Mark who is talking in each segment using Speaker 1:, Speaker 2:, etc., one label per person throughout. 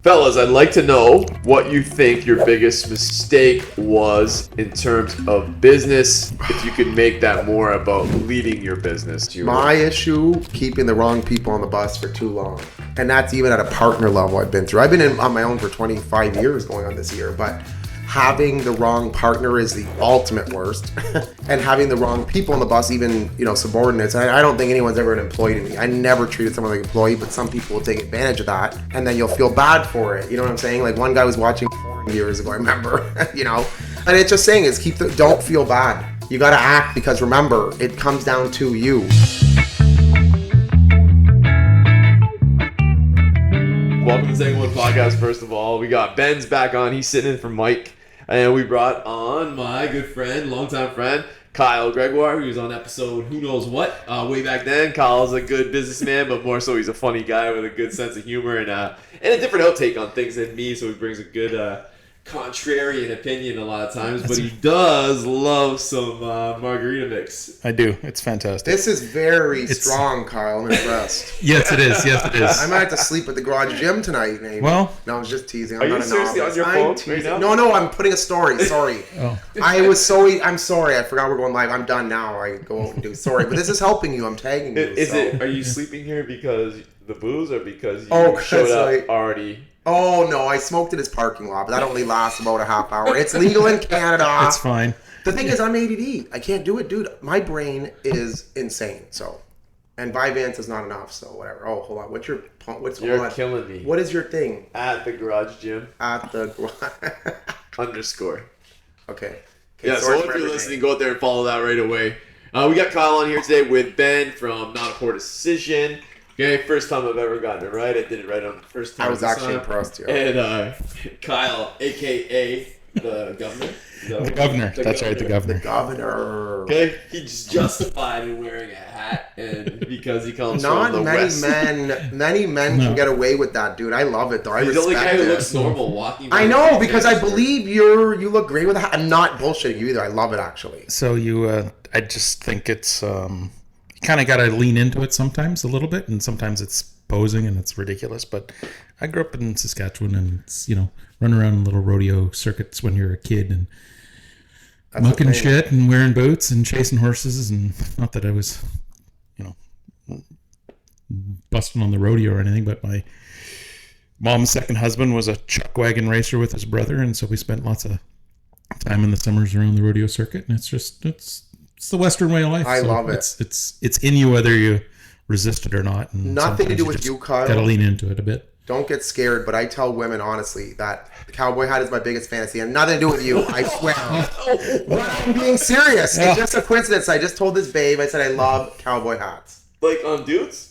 Speaker 1: Fellas, I'd like to know what you think your biggest mistake was in terms of business. If you could make that more about leading your business.
Speaker 2: My issue, keeping the wrong people on the bus for too long. And that's even at a partner level I've been through. I've been on my own for 25 years going on this year, but having the wrong partner is the ultimate worst. And having the wrong people on the bus, even, subordinates. I don't think anyone's ever an employee to me. I never treated someone like an employee, but some people will take advantage of that. And then you'll feel bad for it. You know what I'm saying? Like one guy was watching years ago, I remember, And it's just saying is don't feel bad. You got to act because remember, it comes down to you.
Speaker 1: Welcome to Second One Podcast. First of all, we got Ben's back on. He's sitting in for Mike. And we brought on my good friend, longtime friend, Kyle Gregoire, who was on episode Who Knows What way back then. Kyle's a good businessman, but more so he's a funny guy with a good sense of humor and a different outtake on things than me, so he brings a good contrarian opinion a lot of times, but he does love some margarita mix.
Speaker 3: I do. It's fantastic.
Speaker 2: This is very strong, Kyle. I'm impressed.
Speaker 3: Yes, it is. Yes, it is.
Speaker 2: I might have to sleep at the garage gym tonight, maybe.
Speaker 3: Well,
Speaker 2: no, I was just teasing.
Speaker 1: Are you seriously on your phone right now?
Speaker 2: No, I'm putting a story. Sorry.
Speaker 3: Oh.
Speaker 2: I'm sorry. I forgot we're going live. I'm done now. I go out and do. Sorry, but this is helping you. I'm tagging you.
Speaker 1: Are you sleeping here because the booze or because you showed up already?
Speaker 2: Oh, no, I smoked in his parking lot, but that only lasts about a half hour. It's legal in Canada.
Speaker 3: It's fine.
Speaker 2: The thing is, I'm ADD. I can't do it, dude. My brain is insane, so. And Vyvanse is not enough, so whatever. Oh, hold on.
Speaker 1: You're killing me.
Speaker 2: What is your thing?
Speaker 1: At the garage gym.
Speaker 2: At the garage.
Speaker 1: _.
Speaker 2: Okay.
Speaker 1: Yeah, so if you're listening, go out there and follow that right away. We got Kyle on here today with Ben from Not a Poor Decision. Okay, first time I've ever gotten it right. I did it right on the first time.
Speaker 2: I was actually impressed, yeah.
Speaker 1: And Kyle, a.k.a. the governor.
Speaker 3: The governor. That's right, the governor.
Speaker 2: The governor.
Speaker 1: Okay, he's justified in wearing a hat and because he comes
Speaker 2: Not
Speaker 1: from the
Speaker 2: many
Speaker 1: West.
Speaker 2: many men can get away with that, dude. I love it, though. I
Speaker 1: He's the only
Speaker 2: respect
Speaker 1: guy who
Speaker 2: it.
Speaker 1: looks normal walking.
Speaker 2: I know, because I believe you look great with a hat. I'm not bullshitting you either. I love it, actually.
Speaker 3: So I just think it's, you kind of got to lean into it sometimes a little bit, and sometimes it's posing and it's ridiculous. But I grew up in Saskatchewan, and it's, run around little rodeo circuits when you're a kid and mucking shit and wearing boots and chasing horses. And not that I was, busting on the rodeo or anything, but my mom's second husband was a chuck wagon racer with his brother, and so we spent lots of time in the summers around the rodeo circuit. And it's the Western way of life.
Speaker 2: I love it.
Speaker 3: It's in you whether you resist it or not. And
Speaker 2: nothing to do with you, Kyle.
Speaker 3: Got to lean into it a bit.
Speaker 2: Don't get scared, but I tell women honestly that the cowboy hat is my biggest fantasy, and nothing to do with you. I swear. But I'm being serious. It's just a coincidence. I just told this babe. I said I love cowboy hats.
Speaker 1: Like on dudes?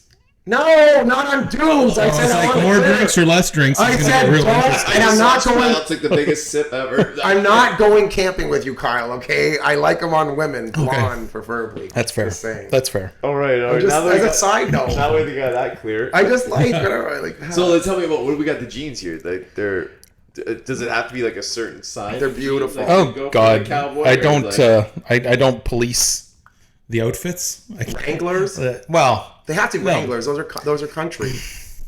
Speaker 2: No, not on dudes. I said
Speaker 3: it's like more drinks or less drinks.
Speaker 2: I said don't, and I'm not going.
Speaker 1: I took the biggest sip ever.
Speaker 2: I'm not going camping with you, Kyle. Okay, I like them on women, blonde preferably.
Speaker 3: That's fair.
Speaker 2: Just saying.
Speaker 3: That's fair.
Speaker 1: All right.
Speaker 2: Just, as a side note,
Speaker 1: now we got that clear.
Speaker 2: I just like whatever. Like.
Speaker 1: So tell me about what do we got the jeans here? Like they're. Does it have to be like a certain size?
Speaker 2: They're beautiful.
Speaker 3: Oh God, I don't. I don't police the outfits.
Speaker 2: Wranglers.
Speaker 3: Well.
Speaker 2: They have to be Wranglers. Those are country.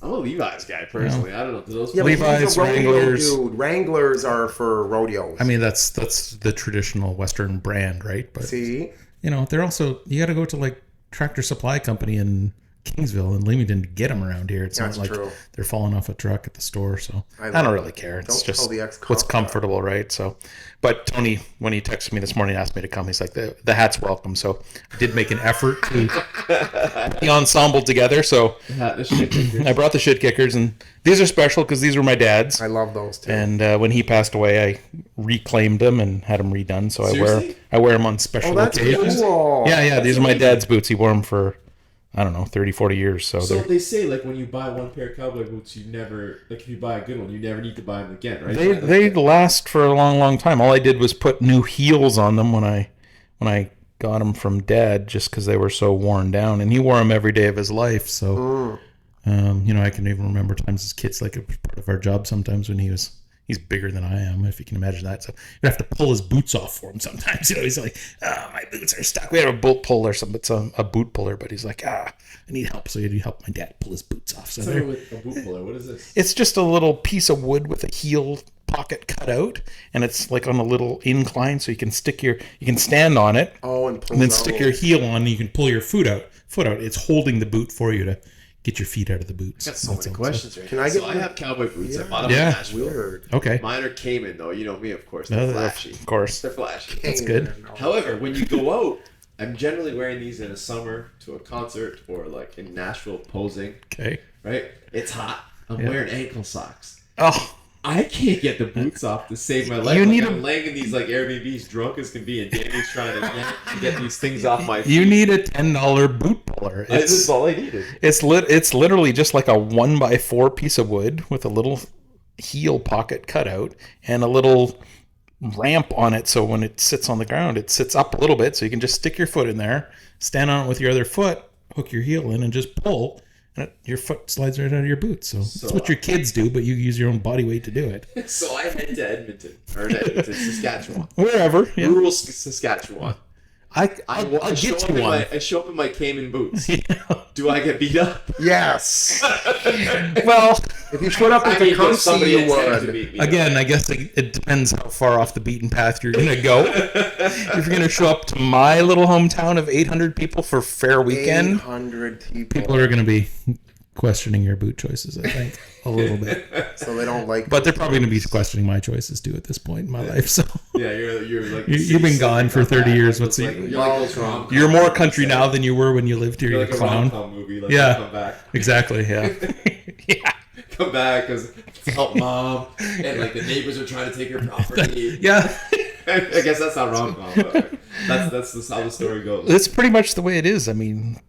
Speaker 1: I'm a Levi's guy personally. I don't know. Those
Speaker 3: Levi's, Wranglers.
Speaker 2: Dude, Wranglers are for rodeos.
Speaker 3: I mean, that's the traditional Western brand, right? But
Speaker 2: see,
Speaker 3: they're also, you got to go to like Tractor Supply Company in Kingsville and Leamington to get them around here. It's not like they're falling off a truck at the store. So I don't really care. It's just what's comfortable, right? So, but Tony, when he texted me this morning, asked me to come. He's like, the hat's welcome. So I did make an effort to put the ensemble together. So I brought the shit kickers, and these are special because these were my dad's.
Speaker 2: I love those too.
Speaker 3: And when he passed away, I reclaimed them and had them redone. So I wear them on special occasions.
Speaker 2: Cool.
Speaker 3: Yeah. These are my dad's boots. He wore them for, I don't know, 30, 40 years. So
Speaker 1: they say, like, when you buy one pair of cowboy boots, you never, like, if you buy a good one, you never need to buy them again, right?
Speaker 3: They last for a long, long time. All I did was put new heels on them when I got them from Dad, just because they were so worn down. And he wore them every day of his life. So, I can even remember times as kids, like, it was part of our job sometimes when he was, He's bigger than I am, if you can imagine that. So you have to pull his boots off for him sometimes. He's like, my boots are stuck. We have a boot puller, it's a boot puller, but he's like, I need help. So you help my dad pull his boots off. So
Speaker 1: with a boot puller, what is this?
Speaker 3: It's just a little piece of wood with a heel pocket cut out, and it's like on a little incline, so you can stand on it.
Speaker 2: And
Speaker 3: then stick your heel on, and you can pull your foot out. It's holding the boot for you to get your feet out of the boots.
Speaker 1: I got so many questions right
Speaker 2: Can
Speaker 1: now.
Speaker 2: I get
Speaker 1: I have cowboy boots. I bought them in Nashville.
Speaker 2: Weird.
Speaker 3: Okay.
Speaker 1: Mine are Cayman, though. You know me, of course. They're flashy.
Speaker 3: Of course.
Speaker 1: They're flashy.
Speaker 3: That's good.
Speaker 1: However, when you go out, I'm generally wearing these in the summer to a concert or like in Nashville posing.
Speaker 3: Okay.
Speaker 1: Right? It's hot. I'm wearing ankle socks.
Speaker 3: Oh.
Speaker 1: I can't get the boots off to save my life. I'm laying in these like Airbnbs, drunk as can be, and Danny's trying to get these things off my feet.
Speaker 3: You need a $10 boot puller.
Speaker 1: That's all I needed.
Speaker 3: It's literally just like a 1x4 piece of wood with a little heel pocket cutout and a little ramp on it, so when it sits on the ground, it sits up a little bit, so you can just stick your foot in there, stand on it with your other foot, hook your heel in, and just pull. Your foot slides right out of your boots. So that's what your kids do, but you use your own body weight to do it.
Speaker 1: So I head to Edmonton, Saskatchewan.
Speaker 3: Wherever. Yeah.
Speaker 1: Rural Saskatchewan.
Speaker 3: I'll get you one.
Speaker 1: I show up in my Cayman boots. Do I get beat up?
Speaker 2: Yes.
Speaker 3: Well,
Speaker 2: if you showed up at Tecumseh, you would.
Speaker 3: Again, I guess it depends how far off the beaten path you're going to go. If you're going to show up to my little hometown of 800 people for Fair Weekend,
Speaker 2: 800
Speaker 3: people are going to be questioning your boot choices, I think, a little bit.
Speaker 2: So they don't like.
Speaker 3: But they're probably going to be questioning my choices too at this point in my life. So
Speaker 1: yeah, you're like
Speaker 3: you've been gone for 30 years. What's you're more country now than you were when you lived here. You're
Speaker 1: like
Speaker 3: clown.
Speaker 1: a rom-com movie. Like,
Speaker 3: yeah,
Speaker 1: come back.
Speaker 3: Exactly. Yeah. Yeah.
Speaker 1: Come back because help mom, and like the neighbors are trying to take her property.
Speaker 3: Yeah.
Speaker 1: I guess that's not rom-com, but that's how the story goes.
Speaker 3: It's pretty much the way it is. I mean,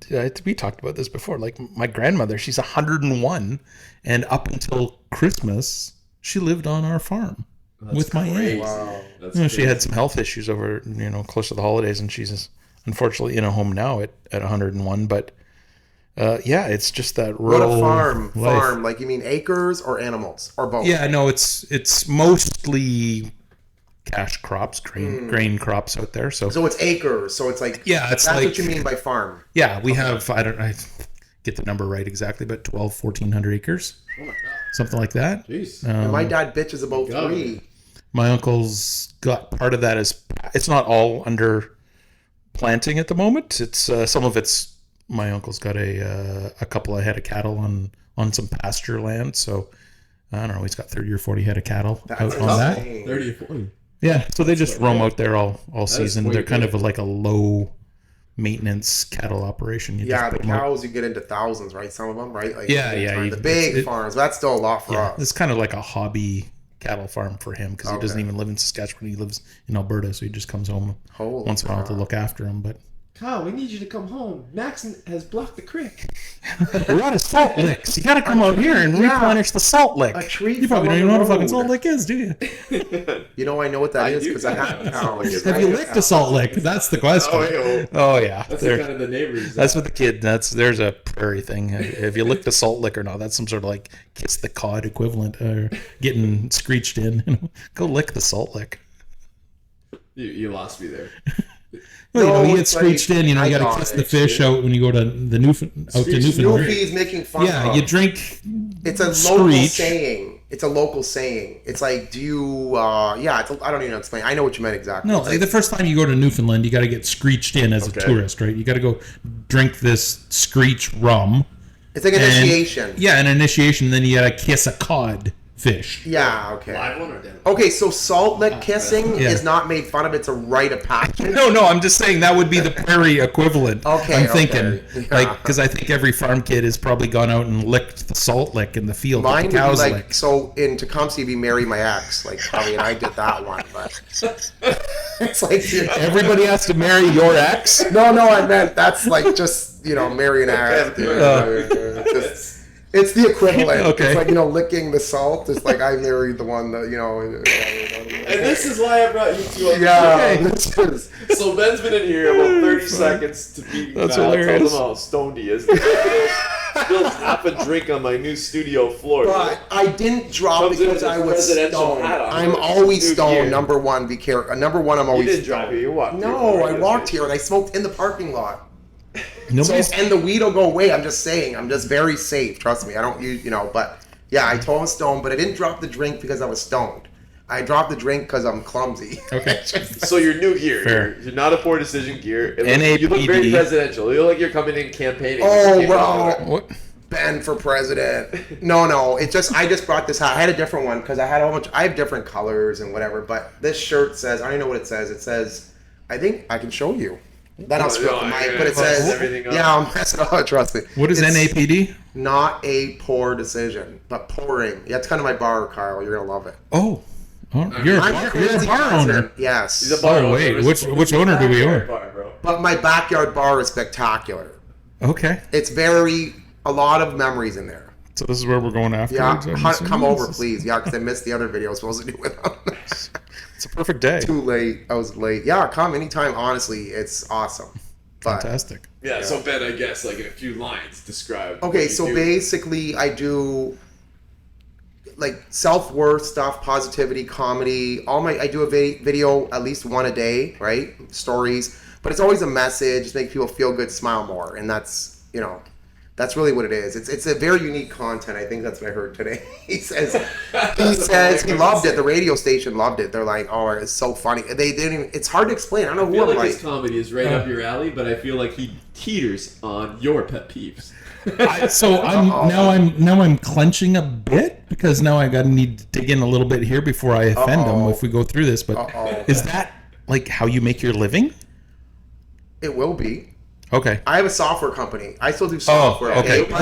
Speaker 3: we talked about this before. Like my grandmother, she's 101, and up until Christmas, she lived on our farm with my aunt. Wow. She had some health issues over, close to the holidays, and she's unfortunately in a home now at 101. But it's just that rural
Speaker 2: What a farm.
Speaker 3: life.
Speaker 2: Farm, like you mean acres or animals or both?
Speaker 3: Yeah, no, it's mostly cash crops, grain crops out there. So
Speaker 2: it's acres. So it's like
Speaker 3: that's
Speaker 2: like, what you mean by farm.
Speaker 3: Yeah, we have I get the number right exactly, but 1,400 acres.
Speaker 1: Oh my god.
Speaker 3: Something like that.
Speaker 1: Jeez.
Speaker 2: And my dad bitches about 3.
Speaker 3: My uncle's got part of that it's not all under planting at the moment. It's some of it's my uncle's got a couple of head of cattle on some pasture land, so I don't know, he's got 30 or 40 head of cattle out on that.
Speaker 1: 30 or 40.
Speaker 3: Yeah, so they just roam out there all season. They're kind of like a low maintenance cattle operation.
Speaker 2: The cows you get into thousands, right? Some of them, right? Like
Speaker 3: the
Speaker 2: big farms. That's still a lot for us.
Speaker 3: It's kind of like a hobby cattle farm for him because he doesn't even live in Saskatchewan. He lives in Alberta, so he just comes home once in a while to look after them. But
Speaker 1: Kyle, we need you to come home. Max has blocked the creek.
Speaker 3: We're out of salt licks. You got to come out here and replenish the salt lick.
Speaker 2: A tree.
Speaker 3: You probably don't even know what a fucking salt lick is, do you?
Speaker 2: I know what that is because I have cows.
Speaker 3: Have you licked a salt lick? That's the question. Oh yeah.
Speaker 1: That's kind of the neighbors.
Speaker 3: That's what the kid. There's a prairie thing. Have you licked a salt lick or not? That's some sort of like kiss the cod equivalent, or getting screeched in. Go lick the salt lick.
Speaker 1: You lost me there.
Speaker 3: Well, you get screeched in. You got to kiss the fish out when you go to the Newfoundland.
Speaker 2: Newfie's making fun.
Speaker 3: Yeah, you drink.
Speaker 2: It's a local saying. It's a local saying. It's like, do you? I don't even explain. I know what you meant exactly.
Speaker 3: No, like the first time you go to Newfoundland, you got to get screeched in as a tourist, right? You got to go drink this screech rum.
Speaker 2: It's like an initiation.
Speaker 3: Yeah, an initiation. Then you got to kiss a cod fish.
Speaker 2: Yeah, okay.
Speaker 1: Live one or dead?
Speaker 2: Okay, so salt lick kissing is not made fun of. It's a rite of passage.
Speaker 3: No, I'm just saying that would be the prairie equivalent.
Speaker 2: Okay,
Speaker 3: I'm thinking. Because I think every farm kid has probably gone out and licked the salt lick in the field.
Speaker 2: Mine
Speaker 3: would be like,
Speaker 2: lick. So in Tecumseh, be marry my ex. Like, probably, and I did that one. But it's like...
Speaker 3: Everybody has to marry your ex?
Speaker 2: No, I meant that's like just, marry an ex. It's the equivalent.
Speaker 3: Okay.
Speaker 2: It's like, licking the salt. It's like I married the one that,
Speaker 1: And this is why I brought you two on
Speaker 2: the show. This is...
Speaker 1: So Ben's been in here about 30 seconds to be
Speaker 3: That's hilarious.
Speaker 1: Tell them how stoned he is. spills half a drink on my new studio floor.
Speaker 2: But I didn't drop
Speaker 1: Comes in
Speaker 2: because
Speaker 1: with
Speaker 2: I
Speaker 1: his
Speaker 2: was
Speaker 1: presidential
Speaker 2: stoned.
Speaker 1: hat on.
Speaker 2: I'm
Speaker 1: It's
Speaker 2: always
Speaker 1: new
Speaker 2: stoned.
Speaker 1: gear.
Speaker 2: Number one, be careful. Number one, I'm always
Speaker 1: You didn't
Speaker 2: stoned.
Speaker 1: drive here. You walked here.
Speaker 2: No, I walked here and I smoked in the parking lot.
Speaker 3: Nobody's
Speaker 2: So, and the weed will go away. I'm just saying. I'm just very safe. Trust me. I don't use, but yeah, I told him stoned, but I didn't drop the drink because I was stoned. I dropped the drink because I'm clumsy.
Speaker 3: okay.
Speaker 1: So you're new gear.
Speaker 3: Fair.
Speaker 1: You're not a poor decision gear. You look
Speaker 3: NAPD.
Speaker 1: very presidential. You look like you're coming in campaigning.
Speaker 2: Oh, well,
Speaker 3: What?
Speaker 2: Ben for president. No. I just brought this hat. I had a different one because I had a whole bunch. I have different colors and whatever. But this shirt says, I don't even know what it says. It says, I think I can show you. Then I'll spill the mic, but it says,
Speaker 1: everything up.
Speaker 2: yeah, I'm messing up. Trust me.
Speaker 3: What is
Speaker 2: It's
Speaker 3: NAPD?
Speaker 2: Not a poor decision, but pouring. Yeah, it's kind of my bar, Kyle. You're gonna love it.
Speaker 3: Oh, you're a
Speaker 2: crazy
Speaker 3: bar owner.
Speaker 2: president. Yes.
Speaker 1: He's a bar
Speaker 3: Oh,
Speaker 1: owner.
Speaker 3: wait, which owner do we own?
Speaker 1: Bar, bro.
Speaker 2: But my backyard bar is spectacular.
Speaker 3: Okay,
Speaker 2: It's a lot of memories in there.
Speaker 3: so this is where we're going after.
Speaker 2: Yeah, come over, please. Yeah, because I missed the other video I was supposed to do with them.
Speaker 3: It's a perfect day.
Speaker 2: Too late. I was late. Yeah, come anytime. Honestly, it's awesome. But,
Speaker 3: Fantastic.
Speaker 1: Yeah, so Ben, I guess, like in a few lines, describe.
Speaker 2: okay,
Speaker 1: what you
Speaker 2: so
Speaker 1: do.
Speaker 2: basically, I do like self-worth stuff, positivity, comedy. I do a video at least one a day, right? Stories, but it's always a message, make people feel good, smile more, and that's that's really what it is. It's a very unique content. I think that's what I heard today. He says he loved it. The radio station loved it. They're like, oh, it's so funny. They didn't even, it's hard to explain. I don't know
Speaker 1: I
Speaker 2: who
Speaker 1: feel
Speaker 2: I'm
Speaker 1: like
Speaker 2: like.
Speaker 1: his comedy is right up your alley, but I feel like he teeters on your pet peeves.
Speaker 3: So I'm clenching a bit because now I need to dig in a little bit here before I offend them if we go through this. But is that like how you make your living?
Speaker 2: It will be.
Speaker 3: Okay.
Speaker 2: I have a software company. I still do software.
Speaker 3: okay.
Speaker 2: But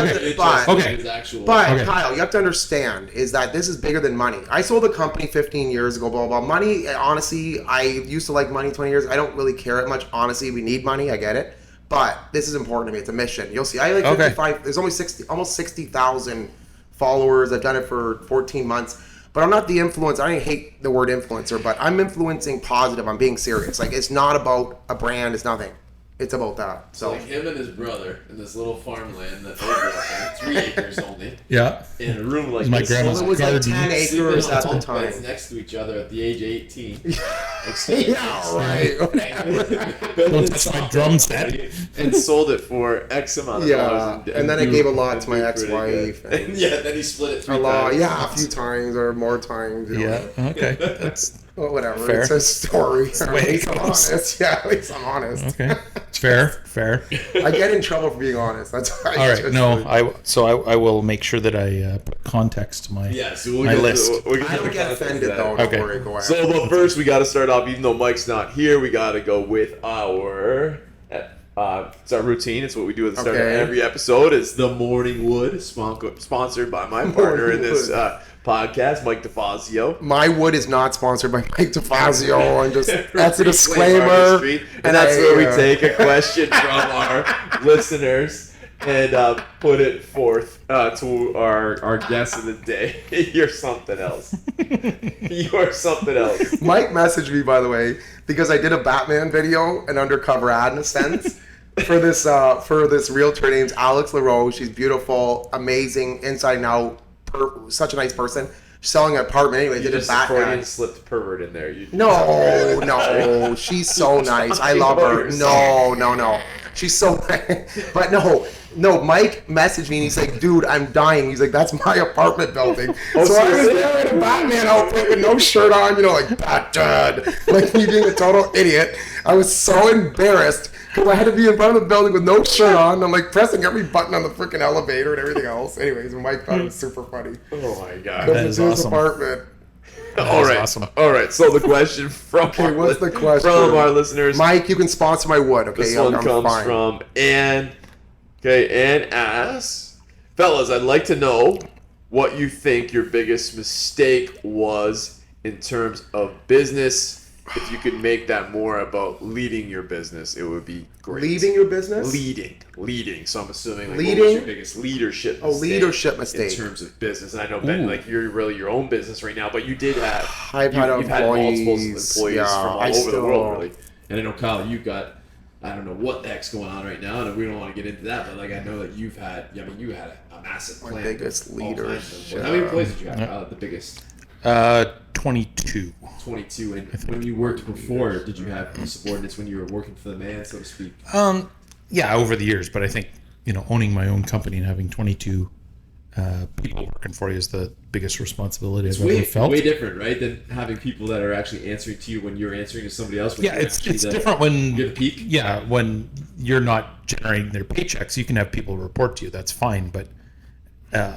Speaker 2: Kyle, you have to understand is that this is bigger than money. I sold a company 15 years ago, blah, blah, blah. Money, honestly, I used to like money 20 years. I don't really care that much. Honestly, we need money. I get it. But this is important to me. It's a mission. You'll see. I like 55. There's only almost 60,000 followers. I've done it for 14 months. But I'm not the influencer. I hate the word influencer, but I'm influencing positive. I'm being serious. Like, it's not about a brand. It's nothing. It's about that. So
Speaker 1: like him and his brother in this little farmland that they grew up in, 3 acres only.
Speaker 3: Yeah.
Speaker 1: In a room like
Speaker 3: My
Speaker 1: this.
Speaker 3: grandma's
Speaker 2: it was like
Speaker 3: garden.
Speaker 2: 10 acres at the time.
Speaker 1: Beds next to each other at the age of 18.
Speaker 2: Yeah, right.
Speaker 3: Don't touch my drum set.
Speaker 1: And sold it for X amount of dollars.
Speaker 2: And then I gave a lot to my ex-wife.
Speaker 1: And yeah, then he split it 3
Speaker 2: A lot,
Speaker 1: times.
Speaker 2: yeah, a few times or more times.
Speaker 3: Yeah. Okay. That's
Speaker 2: Well, whatever.
Speaker 3: Fair.
Speaker 2: It's a story.
Speaker 3: the way
Speaker 2: At
Speaker 3: it
Speaker 2: least I'm
Speaker 3: goes.
Speaker 2: honest. Yeah, at least I'm honest.
Speaker 3: okay. Fair.
Speaker 2: I get in trouble for being honest. That's why.
Speaker 3: All right. No, I will make sure that I put context to my
Speaker 1: Yeah, so we'll
Speaker 3: my
Speaker 1: get
Speaker 3: list.
Speaker 2: I don't get offended though. Don't
Speaker 3: Okay.
Speaker 2: worry. Go ahead.
Speaker 1: So, but first we got to start off. Even though Mike's not here, we got to go with our. It's our routine. It's what we do at the start of every episode. It's the Morning Wood, sponsored by my partner in this podcast, Mike DeFazio.
Speaker 2: My wood is not sponsored by Mike DeFazio. And just that's a
Speaker 1: Reclaim
Speaker 2: disclaimer.
Speaker 1: artistry. And that's where we
Speaker 2: I,
Speaker 1: take a question from our listeners and put it forth to our guest of the day. You're something else. You're something else.
Speaker 2: Mike messaged me, by the way, because I did a Batman video, an undercover ad in a sense, for this realtor named Alex LaRose. She's beautiful, amazing, inside and out, such a nice person. She's selling an apartment anyway.
Speaker 1: You
Speaker 2: Did a
Speaker 1: just
Speaker 2: Batman.
Speaker 1: Freudian slipped pervert in there.
Speaker 2: No, she's so nice. I love her. No. She's so but no, Mike messaged me and he's like, dude, I'm dying. He's like, that's my apartment building. So I was there in a Batman outfit with no shirt on, like Batman, like me being a total idiot. I was so embarrassed because I had to be in front of the building with no shirt on. I'm like pressing every button on the freaking elevator and everything else. Anyways, Mike thought it was super funny.
Speaker 1: Oh my god.
Speaker 2: Because
Speaker 3: is
Speaker 2: it's his
Speaker 3: awesome.
Speaker 2: apartment.
Speaker 1: All right.
Speaker 3: awesome.
Speaker 1: All right. So the question from
Speaker 2: What's the question?
Speaker 1: from our listeners.
Speaker 2: Mike, you can sponsor my wood, okay?
Speaker 1: This one
Speaker 2: I'm
Speaker 1: comes
Speaker 2: fine.
Speaker 1: from Ann. Okay, Ann asks, fellas, I'd like to know what you think your biggest mistake was in terms of business. If you could make that more about leading your business, it would be great.
Speaker 2: Leading your business?
Speaker 1: Leading. So I'm assuming, like,
Speaker 2: Leading?
Speaker 1: what was your biggest leadership mistake?
Speaker 2: Leadership mistake.
Speaker 1: In terms of business. And I know, Ben, like, you're really your own business right now, but you did have...
Speaker 2: I've had
Speaker 1: you've had multiple
Speaker 2: employees,
Speaker 1: employees
Speaker 2: yeah,
Speaker 1: from all
Speaker 2: I
Speaker 1: over the
Speaker 2: still-
Speaker 1: world, really. And I know, Kyle, you've got I don't know what the heck's going on right now, and we don't want to get into that. But like I know that you had a massive plan.
Speaker 2: My biggest leader.
Speaker 1: How many employees did you have? The biggest.
Speaker 3: 22.
Speaker 1: 22. And when you worked before, did you have subordinates when you were working for the man, so to speak?
Speaker 3: Yeah, over the years, but I think owning my own company and having 22 people working for you is the biggest responsibility I've ever felt.
Speaker 1: Way different, right, than having people that are actually answering to you when you're answering to somebody else.
Speaker 3: Yeah, it's different when
Speaker 1: you're the peak.
Speaker 3: Yeah, when you're not generating their paychecks, you can have people report to you. That's fine, but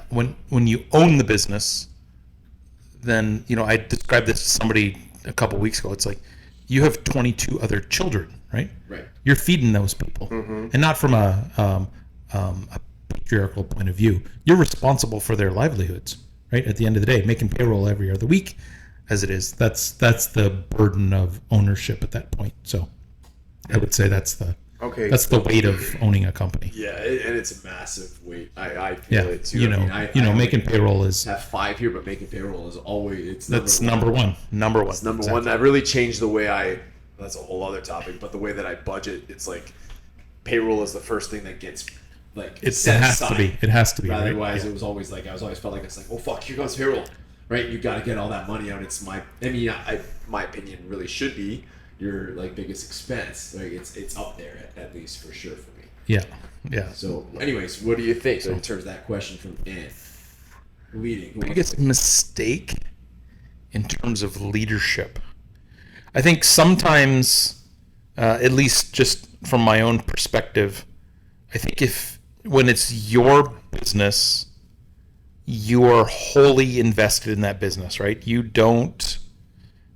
Speaker 3: when you own the business, then I described this to somebody a couple weeks ago. It's like you have 22 other children, right?
Speaker 1: Right.
Speaker 3: You're feeding those people, and not from a patriarchal point of view. You're responsible for their livelihoods, right? At the end of the day, making payroll every other week, as it is, that's the burden of ownership at that point. So, I would say that's the weight of owning a company.
Speaker 1: Yeah, and it's a massive weight. I feel it too.
Speaker 3: Making payroll is
Speaker 1: have 5 here, but making payroll is always
Speaker 3: number one. Number one.
Speaker 1: It's number one. That really changed the way that's a whole other topic, but the way that I budget, it's like payroll is the first thing that gets like
Speaker 3: it has to be. It has to be.
Speaker 1: Otherwise,
Speaker 3: right?
Speaker 1: It was always like I always felt like it's like, oh fuck, here goes payroll, right? You got to get all that money out. It's my opinion really should be your like biggest expense. Like it's up there at least for sure for me.
Speaker 3: Yeah.
Speaker 1: So, anyways, what do you think in terms of that question from Ann? Leading.
Speaker 3: Biggest mistake in terms of leadership. I think sometimes, at least just from my own perspective, I think when it's your business, you are wholly invested in that business, right?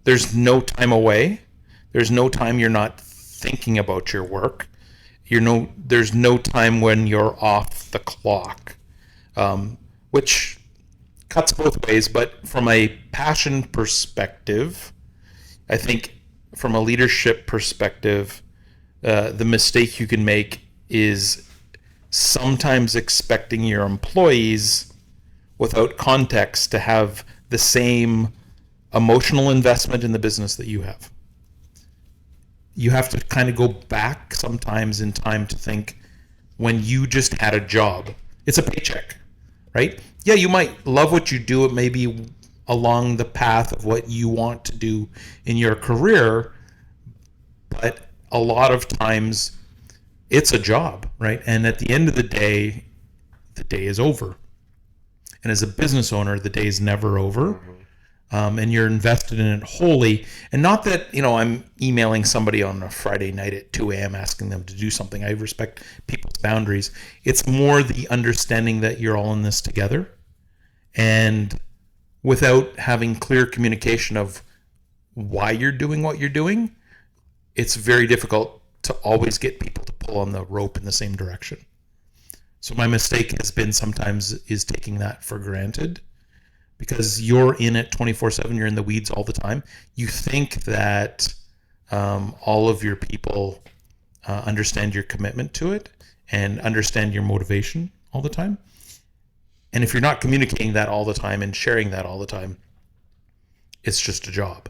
Speaker 3: There's no time away. There's no time you're not thinking about your work. There's no time when you're off the clock, which cuts both ways. But from a passion perspective, I think from a leadership perspective, the mistake you can make is sometimes expecting your employees without context to have the same emotional investment in the business that you have. You have to kind of go back sometimes in time to think when you just had a job. It's a paycheck, right? Yeah, you might love what you do. It may be along the path of what you want to do in your career, but a lot of times it's a job, right? And at the end of the day is over. And as a business owner, the day is never over. Mm-hmm. And you're invested in it wholly. And not that, I'm emailing somebody on a Friday night at 2 a.m. asking them to do something. I respect people's boundaries. It's more the understanding that you're all in this together. And without having clear communication of why you're doing what you're doing, it's very difficult to always get people to pull on the rope in the same direction. So my mistake has been sometimes is taking that for granted. Because you're in it 24/7, you're in the weeds all the time. You think that all of your people understand your commitment to it and understand your motivation all the time. And if you're not communicating that all the time and sharing that all the time, it's just a job.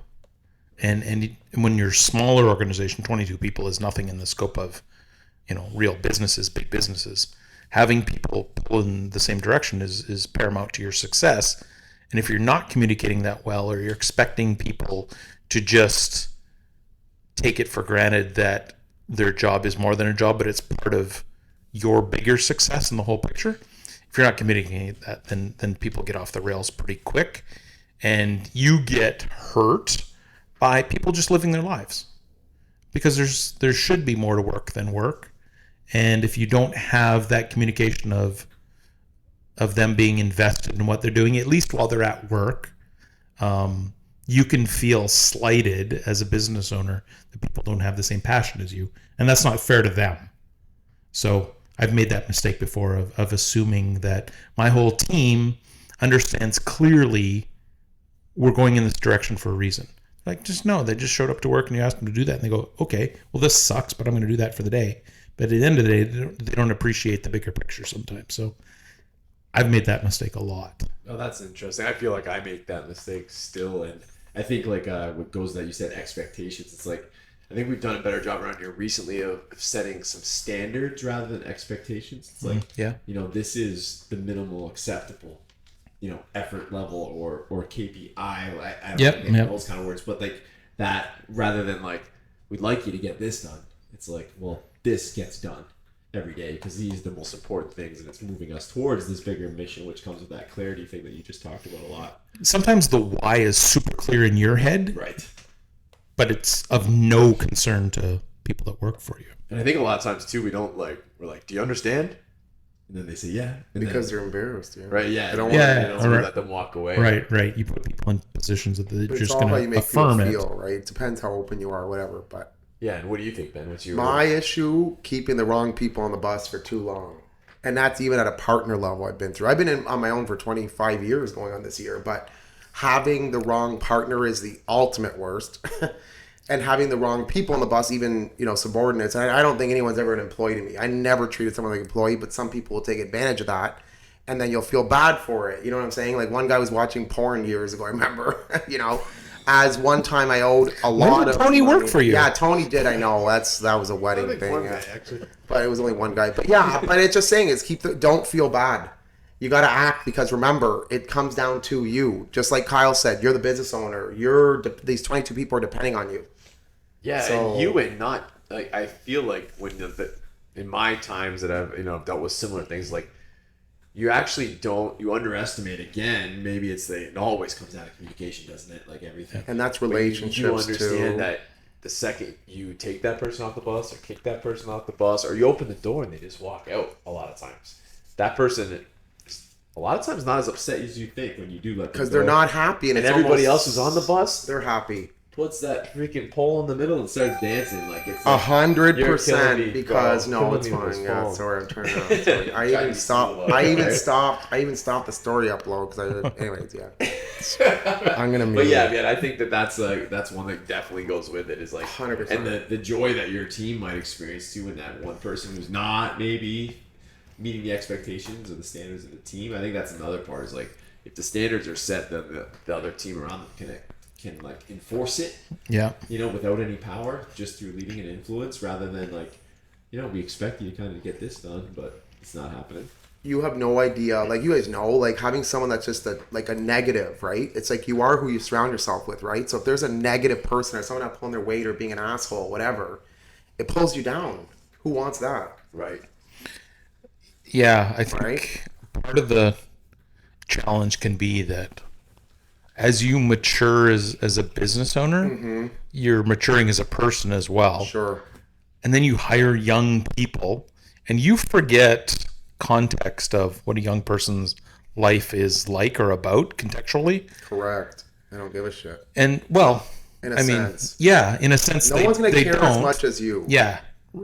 Speaker 3: And when you're a smaller organization, 22 people is nothing in the scope of, real businesses, big businesses. Having people pull in the same direction is paramount to your success. And if you're not communicating that well, or you're expecting people to just take it for granted that their job is more than a job, but it's part of your bigger success in the whole picture, if you're not communicating that, then people get off the rails pretty quick, and you get hurt by people just living their lives. Because there should be more to work than work. And if you don't have that communication of them being invested in what they're doing, at least while they're at work, you can feel slighted as a business owner that people don't have the same passion as you. And that's not fair to them. So I've made that mistake before of assuming that my whole team understands clearly we're going in this direction for a reason. Like, just no, they just showed up to work and you asked them to do that. And they go, okay, well, this sucks, but I'm going to do that for the day. But at the end of the day, they don't appreciate the bigger picture sometimes. So I've made that mistake a lot.
Speaker 1: Oh, that's interesting. I feel like I make that mistake still. And I think like what goes that you said expectations. It's like I think we've done a better job around here recently of setting some standards rather than expectations. It's like, this is the minimal acceptable, effort level or KPI. I don't know those kind of words, but like that rather than like, we'd like you to get this done. It's like, well, this gets done every day because these are the most important things, and it's moving us towards this bigger mission, which comes with that clarity thing that you just talked about a lot.
Speaker 3: Sometimes the why is super clear in your head,
Speaker 1: right?
Speaker 3: But it's of no concern to people that work for you.
Speaker 1: And I think a lot of times too, we're like, do you understand? And then they say, yeah.
Speaker 2: Because they're embarrassed. Yeah.
Speaker 1: Right, yeah.
Speaker 2: They don't
Speaker 1: want to let them walk away.
Speaker 3: Right. You put people in positions that they're just going to affirm it.
Speaker 2: Right? It depends how open you are or whatever. But
Speaker 1: yeah, and what do you think, Ben? What's your...
Speaker 2: My issue, keeping the wrong people on the bus for too long. And that's even at a partner level I've been through. I've been on my own for 25 years going on this year. But having the wrong partner is the ultimate worst. And having the wrong people on the bus, even, subordinates. I don't think anyone's ever an employee to me. I never treated someone like an employee, but some people will take advantage of that. And then you'll feel bad for it. You know what I'm saying? Like one guy was watching porn years ago, I remember, as one time I owed a lot of
Speaker 3: Tony
Speaker 2: money.
Speaker 3: Worked for you.
Speaker 2: Yeah, Tony did. I know that was a wedding thing. One guy, actually. But it was only one guy. But yeah, but it's just saying don't feel bad. You got to act because remember, it comes down to you. Just like Kyle said, you're the business owner. These 22 people are depending on you.
Speaker 1: Yeah, so, and you and not like I feel like when in my times that I've dealt with similar things, like you actually you underestimate again. Maybe it always comes out of communication, doesn't it? Like everything,
Speaker 2: and that's relationships
Speaker 1: you understand that the second you take that person off the bus or kick that person off the bus or you open the door and they just walk out, a lot of times that person. A lot of times not as upset as you think when you do let them go.
Speaker 2: Because they're not happy and
Speaker 1: everybody else is on the bus.
Speaker 2: They're happy.
Speaker 1: Puts that freaking pole in the middle and starts dancing like it's
Speaker 2: 100% because no, it's fine. Yeah, sorry, I'm turning around. Sorry. I even stopped the story upload because anyways, yeah. I'm gonna.
Speaker 1: But yeah, man, I think that's one that definitely goes with it is like
Speaker 2: 100%.
Speaker 1: And the joy that your team might experience too in that one person who's not maybe meeting the expectations or the standards of the team. I think that's another part is like if the standards are set, then the other team around them can like enforce it.
Speaker 3: Yeah.
Speaker 1: Without any power, just through leading and influence, rather than like, we expect you to kind of get this done, but it's not happening.
Speaker 2: You have no idea. Like you guys know, like having someone that's just a negative, right? It's like you are who you surround yourself with, right? So if there's a negative person or someone not pulling their weight or being an asshole, whatever, it pulls you down. Who wants that?
Speaker 1: Right.
Speaker 3: Yeah, I think part of the challenge can be that as you mature as a business owner, you're maturing as a person as well.
Speaker 2: Sure.
Speaker 3: And then you hire young people and you forget context of what a young person's life is like or about contextually.
Speaker 2: Correct. I don't give a shit.
Speaker 3: And well,
Speaker 2: in a sense.
Speaker 3: Yeah, in a sense,
Speaker 2: no one's going to care as much as you.
Speaker 3: Yeah,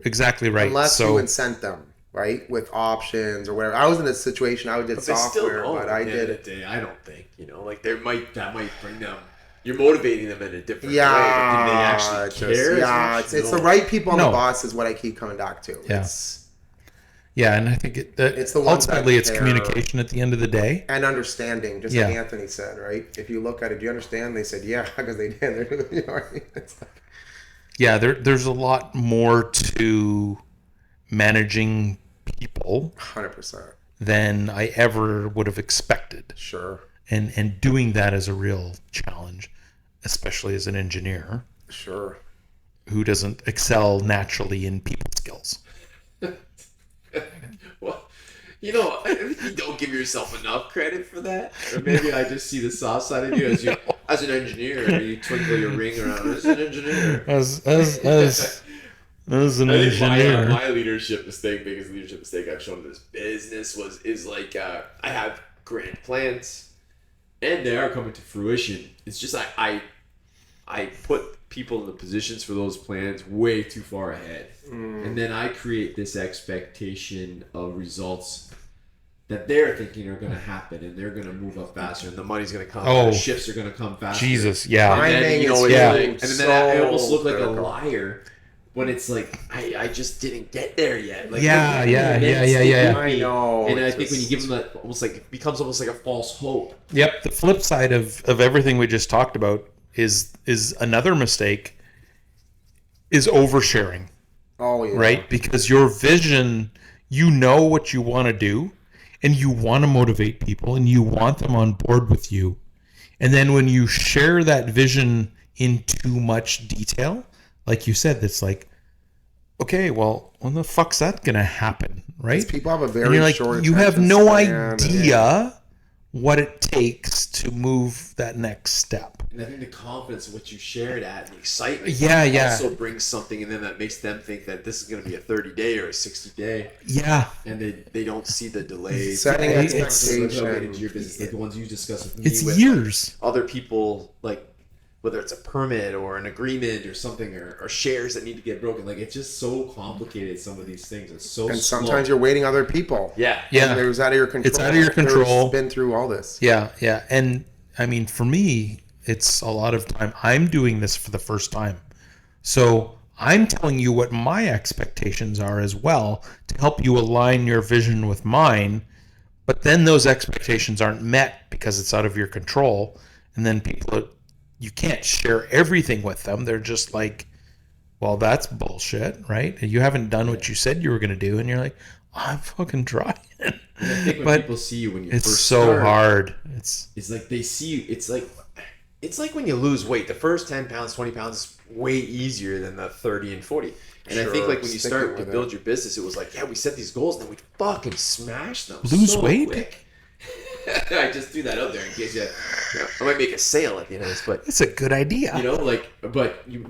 Speaker 3: exactly right.
Speaker 2: Unless you incent them. Right, with options or whatever. I was in a situation. I did software, but I did it.
Speaker 1: I don't think like that might bring them. You're motivating them in a different way. But do they actually care?
Speaker 2: Yeah, it's the right people on the bus is what I keep coming back to.
Speaker 3: Yeah, and I think it's the ultimately it's communication at the end of the day
Speaker 2: and understanding. Just like Anthony said, right? If you look at it, do you understand? They said, yeah, because they did. It's like,
Speaker 3: yeah, there's a lot more to managing people
Speaker 2: 100%
Speaker 3: than I ever would have expected.
Speaker 2: Sure.
Speaker 3: And doing that is a real challenge, especially as an engineer.
Speaker 2: Sure.
Speaker 3: Who doesn't excel naturally in people skills.
Speaker 1: Well, I think you don't give yourself enough credit for that. Or maybe I just see the soft side of you as an engineer and you twinkle your ring around as an engineer.
Speaker 3: As an engineer,
Speaker 1: my biggest leadership mistake I've shown in this business is like I have grand plans, and they are coming to fruition. It's just I put people in the positions for those plans way too far ahead, and then I create this expectation of results that they're thinking are going to happen, and they're going to move up faster, and the money's going to come, and the shifts are going to come faster.
Speaker 3: Jesus, yeah.
Speaker 1: And then, I almost look like a liar. When it's like I just didn't get there yet. Like,
Speaker 3: yeah.
Speaker 2: I know.
Speaker 1: And I think when you give them that, it becomes almost like a false hope.
Speaker 3: Yep. The flip side of everything we just talked about is another mistake. is oversharing.
Speaker 2: Oh, yeah.
Speaker 3: Right? Because your vision, you know what you want to do, and you want to motivate people, and you want them on board with you. And then when you share that vision in too much detail, like you said, that's like, okay, well, when the fuck's that going to happen? Right?
Speaker 2: People have a very short
Speaker 3: you have no
Speaker 2: span,
Speaker 3: idea what it takes to move that next step.
Speaker 1: And I think the confidence of what you shared at, the excitement, also brings something in them that makes them think that this is going to be a 30-day or a 60-day.
Speaker 3: Yeah.
Speaker 1: And they don't see the delays.
Speaker 2: Setting expectations.
Speaker 1: Like the ones you discussed with me.
Speaker 3: It's
Speaker 1: with,
Speaker 3: years.
Speaker 1: Like, other people, like, whether it's a permit or an agreement or something, or shares that need to get broken. Like, it's just so complicated, some of these things. It's so
Speaker 2: And
Speaker 1: slow.
Speaker 2: sometimes you're waiting other people.
Speaker 3: Yeah.
Speaker 2: And it was out of your control.
Speaker 3: It's out of your control.
Speaker 2: Been through all this.
Speaker 3: Yeah. And, I mean, for me, it's a lot of time. I'm doing this for the first time. So I'm telling you what my expectations are as well to help you align your vision with mine. But then those expectations aren't met because it's out of your control. And then you can't share everything with them. They're just like, well, that's bullshit, right? You haven't done what you said you were going to do. And you're like, oh, I'm fucking trying.
Speaker 1: And I think when people see you when you
Speaker 3: it's
Speaker 1: first
Speaker 3: so
Speaker 1: start,
Speaker 3: hard.
Speaker 1: It's like they see you. It's like when you lose weight. The first 10 pounds, 20 pounds is way easier than the 30 and 40. And I think like when you start to build your business, it was like, yeah, we set these goals and then we fucking smash them.
Speaker 3: Lose weight?
Speaker 1: Quick. I just threw that out there in case I might make a sale at the end of this, but
Speaker 3: it's a good idea.
Speaker 1: But you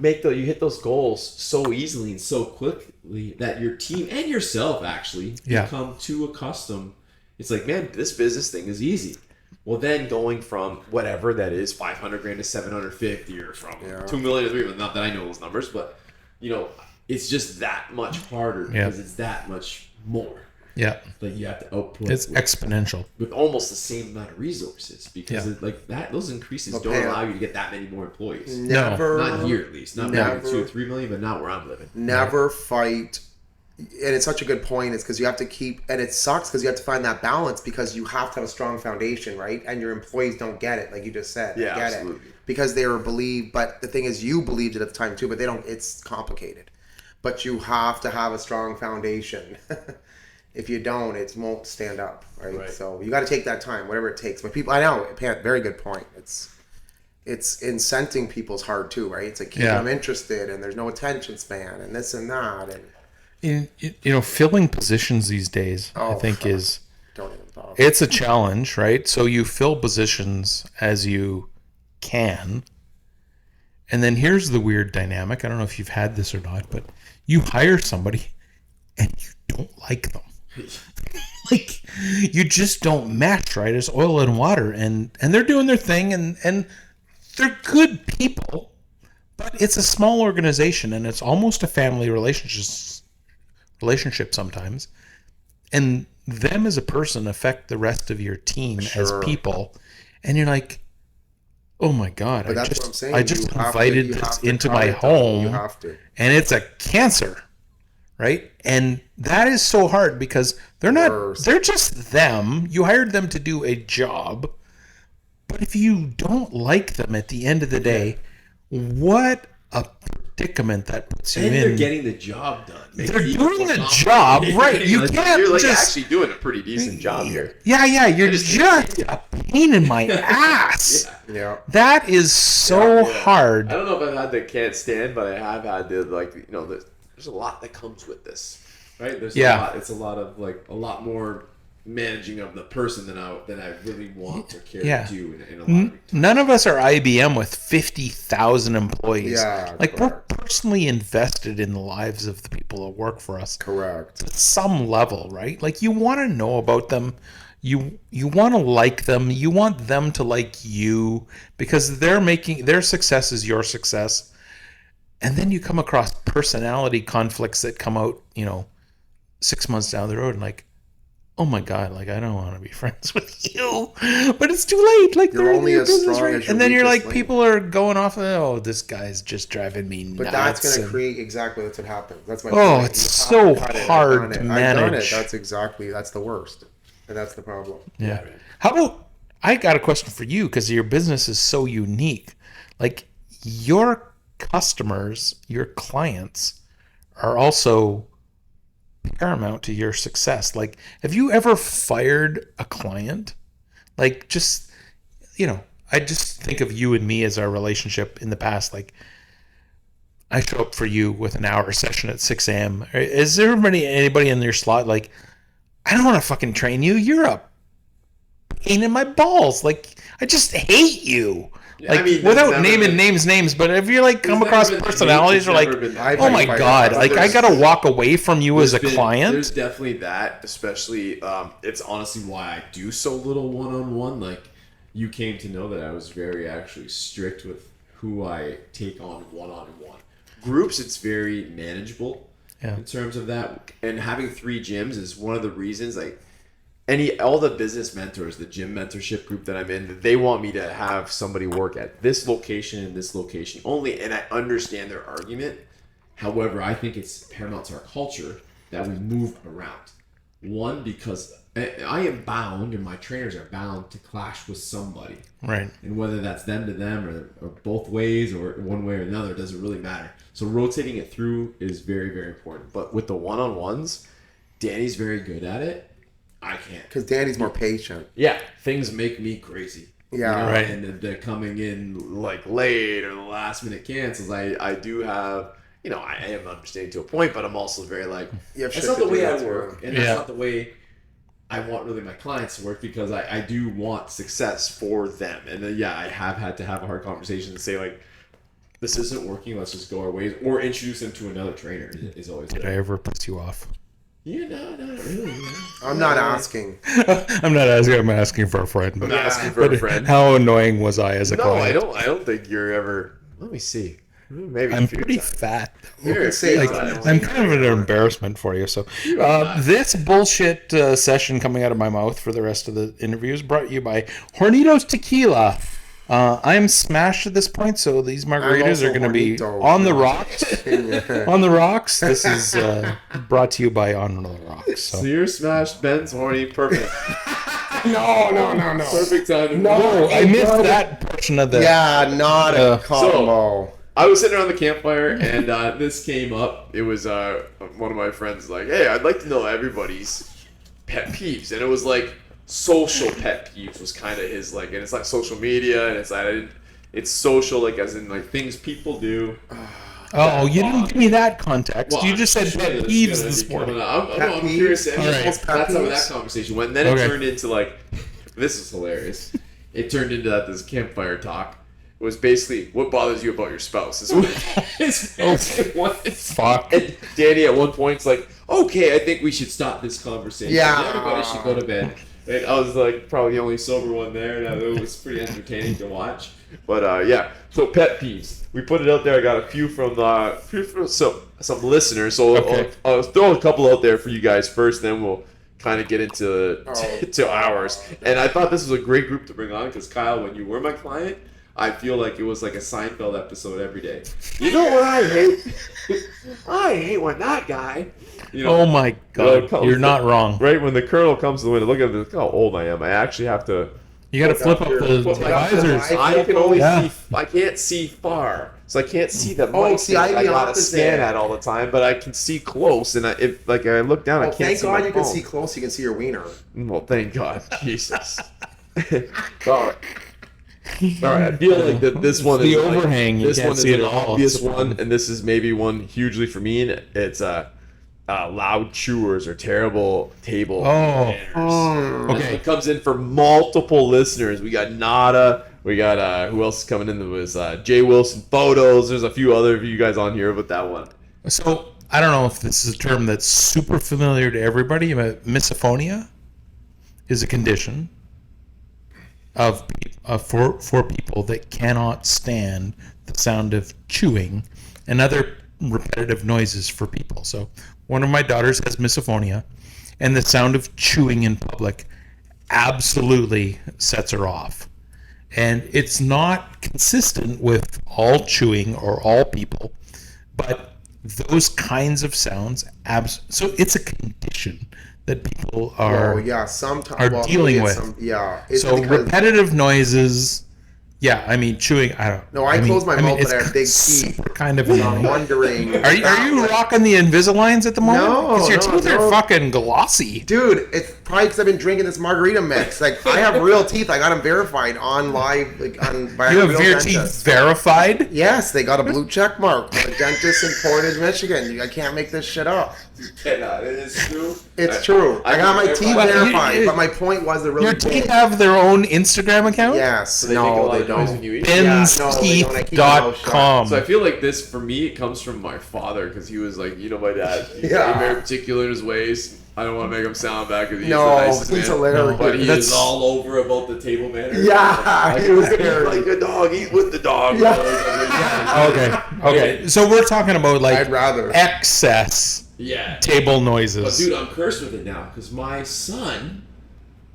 Speaker 1: hit those goals so easily and so quickly that your team and yourself actually become too accustomed. It's like, man, this business thing is easy. Well, then going from whatever that is, 500 grand to 750, or from 2 million to 3 million. Not that I know those numbers, but it's just that much harder because it's that much more.
Speaker 3: Yeah,
Speaker 1: like you have to output.
Speaker 3: It's exponential
Speaker 1: with almost the same amount of resources because those increases don't allow you to get that many more employees.
Speaker 2: Never,
Speaker 1: not here at least, not 2 or 3 million, but not where I'm living.
Speaker 2: Never fight. And it's such a good point. It's because you have to keep, and it sucks because you have to find that balance because you have to have a strong foundation, right? And your employees don't get it, like you just said.
Speaker 1: Yeah,
Speaker 2: get
Speaker 1: absolutely.
Speaker 2: It because they were believed, but the thing is, you believed it at the time too, but they don't. It's complicated, but you have to have a strong foundation. If you don't, it won't stand up, right? So you got to take that time, whatever it takes. But people, I know, very good point. It's incenting people's hard too, right? It's like keeping them interested, and there's no attention span, and this and that, and
Speaker 3: filling positions these days, I think it's a challenge, right? So you fill positions as you can, and then here's the weird dynamic. I don't know if you've had this or not, but you hire somebody and you don't like them. Like you just don't match, right? It's oil and water, and they're doing their thing, and they're good people, but it's a small organization, and it's almost a family relationship sometimes, and them as a person affect the rest of your team as people, and you're like, oh my god, I just invited this into my home, and it's a cancer. Right? And that is so hard because they're just them. You hired them to do a job. But if you don't like them at the end of the day, what a predicament that puts you in.
Speaker 1: And they're getting the job done.
Speaker 3: They're doing the job, right? You can't
Speaker 1: You're
Speaker 3: just
Speaker 1: actually doing a pretty decent job here.
Speaker 3: Yeah, you're just a pain in my ass.
Speaker 2: Yeah.
Speaker 3: That is so hard.
Speaker 1: I don't know if I've had the can't stand, but I have had the there's a lot that comes with this, right? There's a lot. It's a lot of a lot more managing of the person than I really want or care to do in a lot of
Speaker 3: None of us are IBM with 50,000 employees.
Speaker 2: Yeah,
Speaker 3: we're personally invested in the lives of the people that work for us.
Speaker 2: Correct.
Speaker 3: At some level, right? Like you want to know about them. You want to like them. You want them to like you because their success is your success. And then you come across personality conflicts that come out, 6 months down the road and like, oh my God, I don't want to be friends with you, but it's too late. Like
Speaker 2: you're only as strong as your
Speaker 3: and then you're like,
Speaker 2: link.
Speaker 3: people are going off of, this guy's just driving me nuts.
Speaker 2: But that's going to create exactly that's what happens. That's my
Speaker 3: point. It's so hard to manage.
Speaker 2: I've done it. That's the worst. And that's the problem.
Speaker 3: Yeah. How about, I got a question for you because your business is so unique. Like your customers, your clients, are also paramount to your success. Like, have you ever fired a client? Like, just, I just think of you and me as our relationship in the past. Like, I show up for you with an hour session at 6 a.m. Is there anybody in your slot like, I don't want to fucking train you. You're a pain in my balls. Like, I just hate you. Like, without naming names, but if you like come across personalities or like, oh my God, like I gotta walk away from you as a client.
Speaker 1: There's definitely that, especially, it's honestly why I do so little one-on-one. Like, you came to know that I was very actually strict with who I take on one-on-one. Groups, it's very manageable in terms of that. And having 3 gyms is one of the reasons, like, all the business mentors, the gym mentorship group that I'm in, they want me to have somebody work at this location and this location only, and I understand their argument. However, I think it's paramount to our culture that we move around. One, because I am bound, and my trainers are bound to clash with somebody.
Speaker 3: Right.
Speaker 1: And whether that's them to them or both ways or one way or another, it doesn't really matter. So rotating it through is very, very important. But with the one-on-ones, Danny's very good at it. I can't.
Speaker 2: Because Danny's more patient.
Speaker 1: Yeah, things make me crazy.
Speaker 2: Yeah,
Speaker 3: right.
Speaker 1: And they're coming in like late or the last minute cancels. I do have, I am understanding to a point, but I'm also very like, that's not the way I work, and that's not the way I want really my clients to work, because I do want success for them. And then I have had to have a hard conversation and say like, this isn't working. Let's just go our ways, or introduce them to another trainer. Is always.
Speaker 3: Did I ever piss you off?
Speaker 1: Yeah, no, not really.
Speaker 2: I'm not asking.
Speaker 3: I'm not asking. I'm asking for a friend.
Speaker 1: I'm asking for a friend.
Speaker 3: How annoying was I as a client?
Speaker 1: No, I don't think you're ever. Let me see. Maybe
Speaker 3: I'm pretty fat.
Speaker 1: Like,
Speaker 3: I'm kind of an embarrassment for you. So, this bullshit session coming out of my mouth for the rest of the interview is brought to you by Hornitos Tequila. I'm smashed at this point, so these margaritas are going to be on the rocks. On the rocks. This is brought to you by On the Rocks.
Speaker 1: So you're smashed, Ben's horny, perfect.
Speaker 2: No.
Speaker 1: Perfect time.
Speaker 3: No, I missed that portion of the.
Speaker 2: Yeah, not a combo.
Speaker 1: So, I was sitting around the campfire, and this came up. It was one of my friends like, hey, I'd like to know everybody's pet peeves. And it was like, social pet peeves was kind of his, like, and it's like social media, and it's like, it's social, like, as in like things people do.
Speaker 3: Oh, you didn't give me that context. Well, you just said pet peeves this morning.
Speaker 1: I'm curious. That's how that conversation went. And then it turned into like, this is hilarious. It turned into this campfire talk. It was basically, what bothers you about your spouse?
Speaker 3: Fuck.
Speaker 1: And Danny at one point is like, okay, I think we should stop this conversation.
Speaker 2: Yeah.
Speaker 1: Everybody should go to bed. And I was like probably the only sober one there, and it was pretty entertaining to watch. But so pet peeves. We put it out there. I got a few from some listeners. So I'll throw a couple out there for you guys first, then we'll kind of get into to ours. And I thought this was a great group to bring on, because Kyle, when you were my client, I feel like it was like a Seinfeld episode every day. You know what I hate? I hate when that guy.
Speaker 3: Oh my God, you're not wrong.
Speaker 1: Right when the colonel comes to the window, look at how old I am. I actually have to.
Speaker 3: You got to flip up the visors.
Speaker 1: I can only see. I can't see far, so I can't see the. I gotta scan at all the time, but I can see close, and if I look down, I can't.
Speaker 2: Thank
Speaker 1: see
Speaker 2: God
Speaker 1: my
Speaker 2: you
Speaker 1: phone.
Speaker 2: can see close. You can see your wiener.
Speaker 1: Well, thank God, Jesus. All right. I feel like this one is
Speaker 3: the overhang.
Speaker 1: This
Speaker 3: one
Speaker 1: is an obvious one, and this is maybe one hugely for me. And it's loud chewers or terrible table manners. Okay, it comes in for multiple listeners. We got Nada. We got who else is coming in? There was Jay Wilson Photos. There's a few other of you guys on here with that one.
Speaker 3: So I don't know if this is a term that's super familiar to everybody, but misophonia is a condition for people that cannot stand the sound of chewing and other repetitive noises for people. So one of my daughters has misophonia, and the sound of chewing in public absolutely sets her off. And it's not consistent with all chewing or all people, but those kinds of sounds, so it's a condition that people are dealing with.
Speaker 2: So
Speaker 3: repetitive noises Yeah, I mean, chewing. I don't.
Speaker 2: No, I close my mouth, but I have big
Speaker 3: teeth.
Speaker 2: teeth.
Speaker 3: Kind of.
Speaker 2: I'm wondering.
Speaker 3: Are you rocking the Invisaligns at the moment?
Speaker 2: No,
Speaker 3: because your teeth are fucking glossy,
Speaker 2: dude. It's probably because I've been drinking this margarita mix. Like I have real teeth. I got them verified on live, like on by
Speaker 3: you
Speaker 2: a
Speaker 3: have
Speaker 2: real
Speaker 3: your
Speaker 2: dentist.
Speaker 3: teeth verified?
Speaker 2: Yes, they got a blue check mark from a dentist in Portage, Michigan. I can't make this shit up.
Speaker 1: You cannot. It is true.
Speaker 2: It's true. I got my teeth verified, but my point was they're really
Speaker 3: your teeth have their own Instagram account?
Speaker 2: Yes.
Speaker 1: So they make a lot of noise when you eat.
Speaker 3: BensTeeth.com.
Speaker 1: So I feel like this, for me, it comes from my father, because he was like, my dad. He's very particular in his ways. I don't want to make him sound bad because he's the nicest man.
Speaker 2: Hilarious.
Speaker 1: But he is all over about the table manners.
Speaker 2: Yeah, he was
Speaker 1: like a dog, eat with the dog.
Speaker 3: Yeah. Okay. So we're talking about like
Speaker 2: I'd rather
Speaker 3: excess table noises.
Speaker 1: But dude, I'm cursed with it now because my son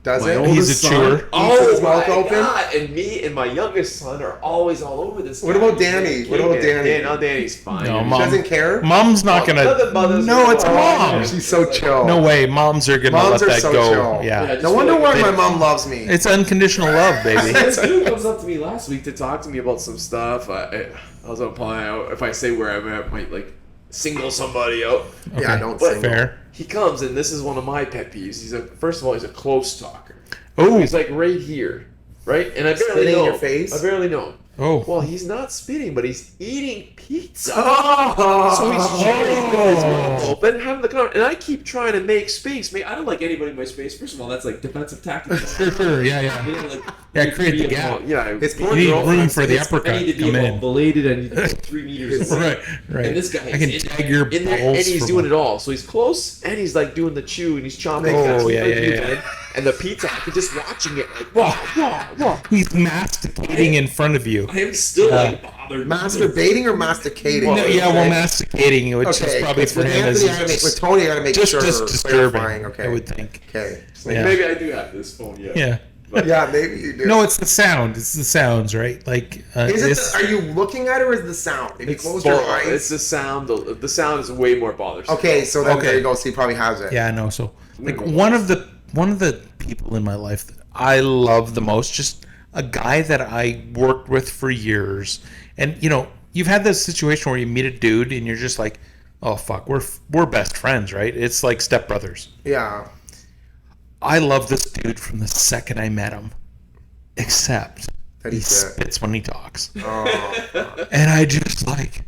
Speaker 3: He's a chewer.
Speaker 1: Oh
Speaker 2: his mouth open.
Speaker 1: God. And me and my youngest son are always all over this.
Speaker 2: What about Danny?
Speaker 1: Danny's fine.
Speaker 3: No,
Speaker 2: Mom, she doesn't care.
Speaker 3: Mom's not gonna. No, it's mom.
Speaker 2: She's so chill.
Speaker 3: No way, moms are gonna let that go.
Speaker 2: Chill.
Speaker 3: Yeah.
Speaker 2: No wonder why my mom loves me.
Speaker 3: It's unconditional love, baby.
Speaker 1: This dude comes up to me last week to talk to me about some stuff. I was applying out. If I say where I'm at, might like single somebody out.
Speaker 3: Okay.
Speaker 2: Yeah, don't
Speaker 3: say fair.
Speaker 1: He comes, and this is one of my pet peeves. First of all, he's a close talker.
Speaker 3: Oh,
Speaker 1: he's like right here, right? And I barely
Speaker 2: spitting
Speaker 1: know
Speaker 2: in your face.
Speaker 1: I barely know him.
Speaker 3: Oh,
Speaker 1: well, he's not spitting, but he's eating pizza.
Speaker 2: Oh,
Speaker 1: so he's his mouth open, having the conversation, and I keep trying to make space. I don't like anybody in my space. First of all, that's like defensive tactics.
Speaker 3: Sure, yeah.
Speaker 1: Create
Speaker 3: the gap.
Speaker 2: It's
Speaker 3: you need room for the uppercut.
Speaker 1: I need to be belated. I need to be 3 meters away.
Speaker 3: Right.
Speaker 1: And this guy,
Speaker 3: I can tag your
Speaker 1: in there, and he's doing it all. So he's close, and he's like doing the chew, and he's chomping.
Speaker 3: Oh, yeah.
Speaker 1: And the pizza, I can just watching it like, whoa.
Speaker 3: He's masticating in front of you.
Speaker 1: I am still like bothered.
Speaker 2: Masturbating or masticating?
Speaker 3: Masticating, which is probably for him.
Speaker 2: With Tony, I gotta make
Speaker 3: just
Speaker 2: sure.
Speaker 3: Just disturbing.
Speaker 2: Okay.
Speaker 3: I would think.
Speaker 2: Okay.
Speaker 1: Maybe I do have this phone.
Speaker 3: Yeah.
Speaker 2: Yeah, maybe you do.
Speaker 3: No, it's the sound. It's the sounds, right? Like,
Speaker 2: are you looking at it or is the sound? If you close your eyes,
Speaker 1: it's the sound. The sound is way more bothersome.
Speaker 2: Okay, so then there you go. So he probably has it.
Speaker 3: Yeah, I know. So, like, one of the people in my life that I love the most, just a guy that I worked with for years, and you've had this situation where you meet a dude and you're just like, oh fuck, we're best friends, right? It's like stepbrothers.
Speaker 2: Yeah.
Speaker 3: I love this dude from the second I met him, except that he spits when he talks.
Speaker 2: Oh.
Speaker 3: And I just like,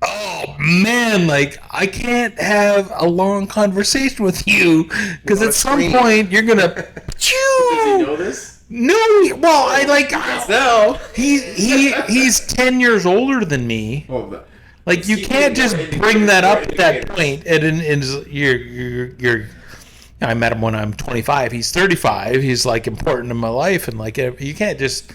Speaker 3: oh man, like I can't have a long conversation with you because at some point you're gonna chew.
Speaker 1: Does he know this?
Speaker 3: No, well, I like
Speaker 1: no.
Speaker 3: He's 10 years older than me.
Speaker 1: Oh,
Speaker 3: like you can't just bring that up at that point. And you're. I met him when I'm 25. He's 35. He's like important in my life, and like you can't just,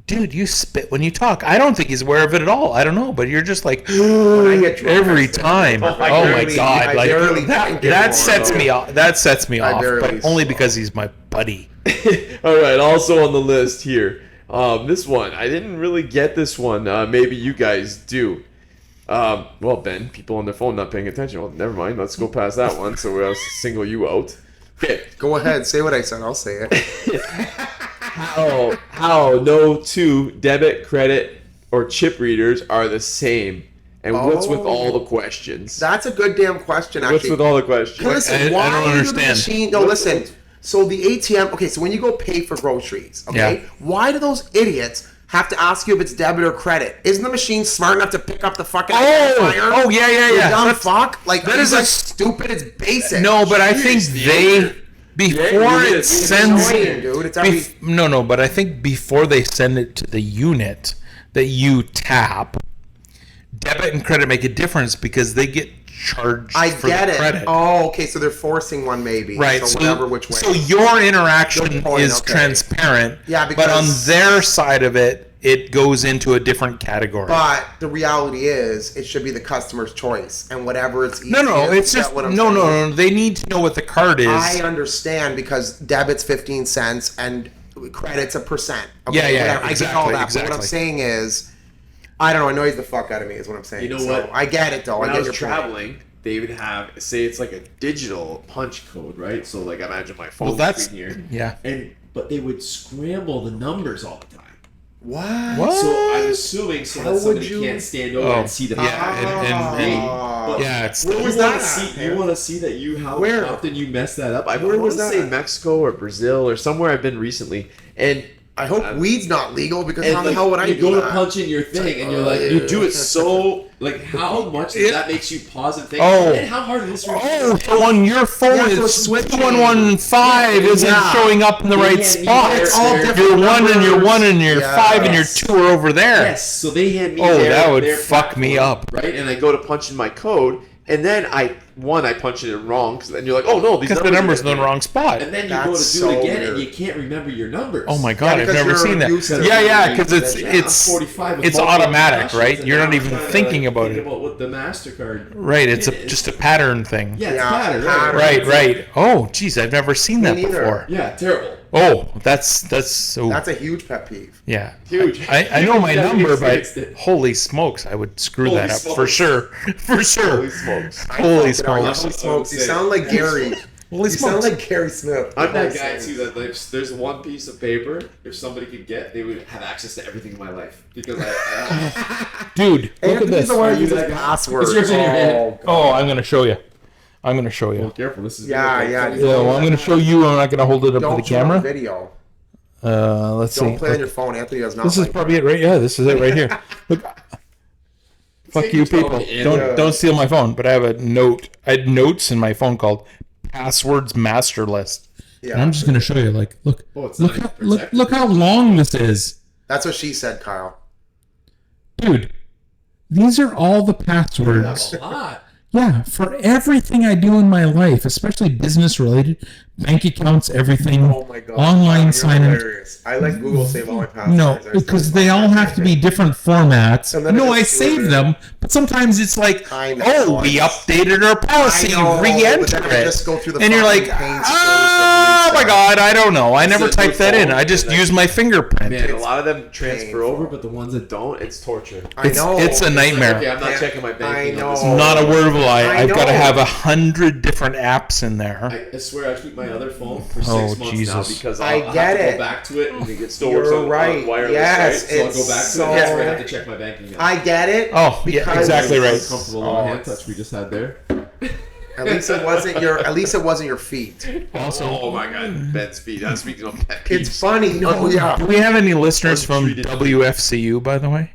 Speaker 3: dude, you spit when you talk. I don't think he's aware of it at all. I don't know, but you're just like every time. Oh my god, like that sets me off. That sets me off, but only because he's my buddy.
Speaker 1: All right. Also on the list here, this one I didn't really get this one. Maybe you guys do. Well, Ben, people on their phone not paying attention. Well, never mind. Let's go past that one. So we'll single you out. Okay.
Speaker 2: Go ahead. Say what I said. I'll say it.
Speaker 1: How no two debit, credit, or chip readers are the same? And what's with all the questions?
Speaker 2: That's a good damn question, actually.
Speaker 1: What's with all the questions?
Speaker 2: Listen,
Speaker 3: I don't understand.
Speaker 2: No, listen. So the ATM, okay, so when you go pay for groceries, okay, why do those idiots have to ask you if it's debit or credit? Isn't the machine smart enough to pick up the fucking identifier?
Speaker 3: Oh, yeah.
Speaker 2: Dumb fuck. Like,
Speaker 3: that is
Speaker 2: stupid. It's basic.
Speaker 3: No, but I think before it sends it, dude, but I think before they send it to the unit that you tap, debit and credit make a difference because they get charged for the credit.
Speaker 2: Oh, okay, so they're forcing one maybe.
Speaker 3: Right.
Speaker 2: So whatever which way.
Speaker 3: So your interaction is transparent.
Speaker 2: Yeah,
Speaker 3: but on their side of it, it goes into a different category.
Speaker 2: But the reality is, it should be the customer's choice, and whatever it's easiest.
Speaker 3: No, it's just no. They need to know what the card is.
Speaker 2: I understand because debit's 15 cents and credit's 1%. Okay?
Speaker 3: Yeah.
Speaker 2: I get all that. But what I'm saying is, I don't know. It annoys the fuck out of me. Is what I'm saying.
Speaker 1: You know what?
Speaker 2: I get it though.
Speaker 1: When I was traveling, they would have it's like a digital punch code, right? So like imagine my phone screen here.
Speaker 3: Yeah.
Speaker 1: But they would scramble the numbers all the time.
Speaker 2: What?
Speaker 1: So I'm assuming that somebody can't stand over and see the
Speaker 3: it's
Speaker 1: where was that? You want to see that how often you mess that up? I want to say Mexico or Brazil or somewhere I've been recently, and
Speaker 2: I hope weed's not legal because how the hell would I do that?
Speaker 1: You go to punch in your thing and you're like, you do it so, like, how much that makes you pause and think, and how hard it is for you.
Speaker 3: So on your phone, it's 2115 isn't showing up in the right spot.
Speaker 2: It's all different.
Speaker 3: Your 1 and your 1 and your 5 and your 2 are over there.
Speaker 1: Yes, so they hand me
Speaker 3: that would fuck me up.
Speaker 1: Right? And I go to punch in my code, and then I punch it in wrong, because then you're like, oh no,
Speaker 3: because the number's in the wrong spot.
Speaker 1: And then you go to do it again, and you can't remember your numbers.
Speaker 3: Oh my god, I've never seen that. Because it's automatic, right? You're not even thinking about it.
Speaker 1: With the MasterCard.
Speaker 3: Right, it's just a pattern thing.
Speaker 1: Yeah, it's a pattern.
Speaker 3: Right. Oh, geez, I've never seen that before.
Speaker 1: Yeah, terrible.
Speaker 3: Oh, that's so.
Speaker 2: That's a huge pet peeve.
Speaker 3: Yeah,
Speaker 1: huge.
Speaker 3: I know my number, but holy smokes, I would screw that up for sure. For sure.
Speaker 1: Holy smokes.
Speaker 2: Holy smokes. You sound like Gary. You sound like Gary Smith.
Speaker 1: I'm that guy too. That there's one piece of paper. If somebody could get, they would have access to everything in my life because
Speaker 3: Dude, look at this.
Speaker 2: Password.
Speaker 3: Oh, I'm gonna show you. Well,
Speaker 1: careful. This is
Speaker 3: well, I'm gonna show you. I'm not gonna hold it up to the camera.
Speaker 2: Video.
Speaker 3: Let's see.
Speaker 2: Don't play on your phone. Anthony does not.
Speaker 3: This is probably it, right? Yeah, this is it right here. Look. Fuck you, people! Don't steal my phone. But I have a note. I had notes in my phone called "Passwords Master List." Yeah. And I'm just gonna show you. Like, look how long this is.
Speaker 2: That's what she said, Kyle.
Speaker 3: Dude, these are all the passwords.
Speaker 1: That's a lot.
Speaker 3: Yeah, for everything I do in my life, especially business related, bank accounts, everything, online sign-in.
Speaker 2: I let Google save all my passwords.
Speaker 3: No, because they all have to be different formats. No, I save them, but sometimes it's like, we updated our policy, re-enter it. And you're like, oh my god, I don't know. I never typed that in. I just use my fingerprint.
Speaker 1: Man, a lot of them transfer over, but the ones that don't, it's torture.
Speaker 2: I know.
Speaker 3: It's a nightmare.
Speaker 1: Okay, I'm not checking my banking.
Speaker 2: I know.
Speaker 3: Not a word of a lie. I've got to have 100 different apps in there.
Speaker 1: I swear I keep my other phone for 6 months now because I'll have to go back to it and it still works on wireless,
Speaker 2: yes,
Speaker 1: right? So I'll go back to it and I have to check my banking account.
Speaker 2: I get it.
Speaker 3: Oh, yeah, exactly right.
Speaker 1: Uncomfortable little hand touch we just had there.
Speaker 2: At least it wasn't your feet.
Speaker 1: Also, oh my god, Ben's feet. I'm speaking of pet peeves.
Speaker 2: It's funny.
Speaker 3: Do we have any listeners from WFCU, by the way?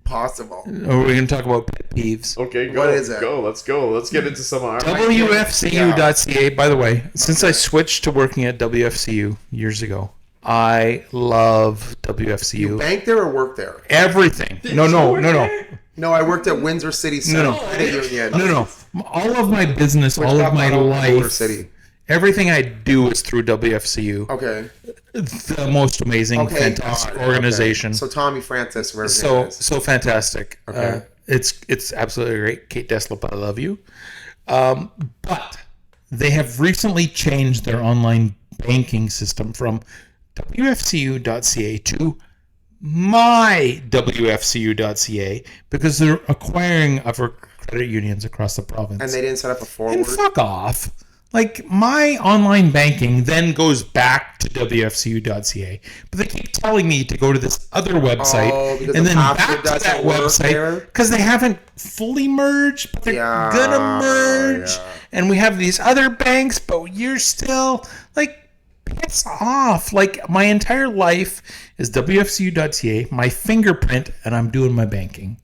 Speaker 2: Possible.
Speaker 3: Or are we going to talk about pet peeves?
Speaker 1: Okay, go.
Speaker 2: What is it?
Speaker 1: Let's go. Let's get into some of our
Speaker 3: WFCU.ca. By the way, since I switched to working at WFCU years ago, I love WFCU.
Speaker 2: You bank there or work there?
Speaker 3: Everything. No.
Speaker 2: No, I worked at Windsor City Credit Union.
Speaker 3: No. All of my business, all of my life, everything I do is through WFCU.
Speaker 2: Okay.
Speaker 3: The most amazing, fantastic organization.
Speaker 2: Okay. So Tommy Francis,
Speaker 3: so fantastic.
Speaker 2: Okay.
Speaker 3: It's absolutely great. Kate Deslop, I love you. But they have recently changed their online banking system from WFCU.ca to my WFCU.ca because they're acquiring other credit unions across the province.
Speaker 2: And they didn't set up a forward.
Speaker 3: And fuck off. Like, my online banking then goes back to WFCU.ca, but they keep telling me to go to this other website and then back to that website because they haven't fully merged, but they're gonna merge. Yeah. And we have these other banks, but you're still like, piss off. Like, my entire life is WFCU.ca, my fingerprint, and I'm doing my banking.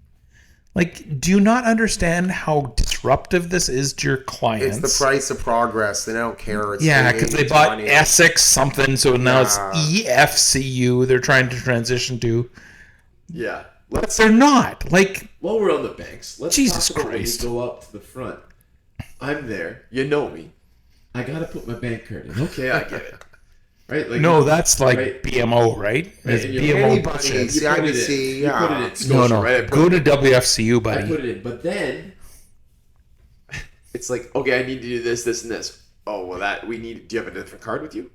Speaker 3: Like, do you not understand how disruptive this is to your clients?
Speaker 2: It's the price of progress. They don't care. It's
Speaker 3: because they bought Essex something, so now it's EFCU. They're trying to transition to.
Speaker 1: Yeah.
Speaker 3: But they're not. Like,
Speaker 1: while we're on the banks, let's
Speaker 3: Jesus
Speaker 1: talk about
Speaker 3: Christ.
Speaker 1: when you go up to the front. I'm there. You know me. I got to put my bank card in. Okay, I get it. Right? Like,
Speaker 3: no, that's like BMO, right? It's BMO bullshit.
Speaker 1: You put it in Scotia, right?
Speaker 3: Go to WFCU, buddy.
Speaker 1: I put it in, but then it's like, okay, I need to do this, this, and this. Oh, well, do you have a different card with you?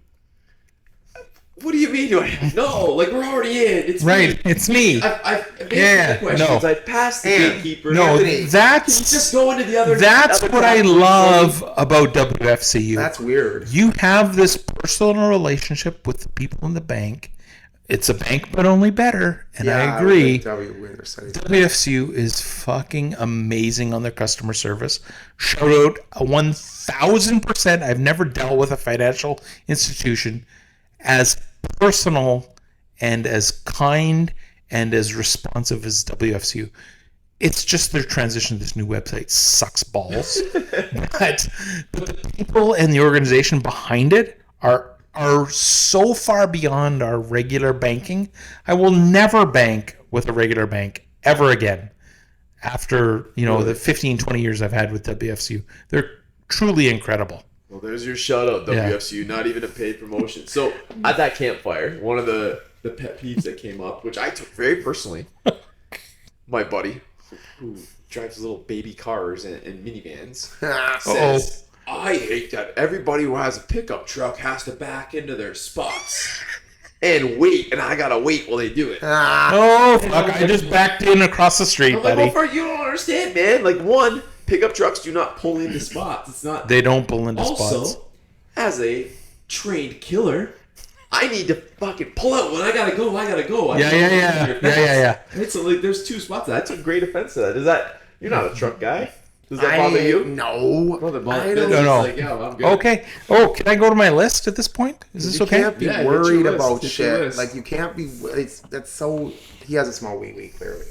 Speaker 1: What do you mean? No, like, we're already in. It's
Speaker 3: right.
Speaker 1: Me.
Speaker 3: It's me.
Speaker 1: I've made questions. I passed the gatekeeper.
Speaker 3: No, that's
Speaker 1: just go into the other.
Speaker 3: That's what I love about WFCU.
Speaker 2: That's weird.
Speaker 3: You have this personal relationship with the people in the bank. It's a bank, but only better. And I agree. WFCU is fucking amazing on their customer service. Shout out 1,000%. I've never dealt with a financial institution as personal and as kind and as responsive as WFCU. It's just their transition to this new website sucks balls. but the people and the organization behind it are so far beyond our regular banking. I will never bank with a regular bank ever again after, the 15, 20 years I've had with WFCU. They're truly incredible.
Speaker 1: Well, there's your shout out, WFCU, not even a paid promotion. So at that campfire, one of the pet peeves that came up, which I took very personally, my buddy who drives little baby cars and minivans says, I hate that everybody who has a pickup truck has to back into their spots and wait, and I gotta wait while they do it.
Speaker 3: Oh, fuck, I just backed in across the street, buddy.
Speaker 1: Well, you don't understand, man. Like, one, pickup trucks do not pull into spots. It's not.
Speaker 3: They don't pull into spots.
Speaker 1: Also, as a trained killer, I need to fucking pull out when I gotta go.
Speaker 3: Yeah.
Speaker 1: Right? So, like, there's 2 spots. I took great offense to that. You're not a truck guy. Does that bother you?
Speaker 2: No.
Speaker 1: I don't know. Like, yeah, well, I'm good.
Speaker 3: Okay. Oh, can I go to my list at this point? Is this okay?
Speaker 2: You can't be worried about shit. Like, you can't be... That's so... He has a small wee clearly.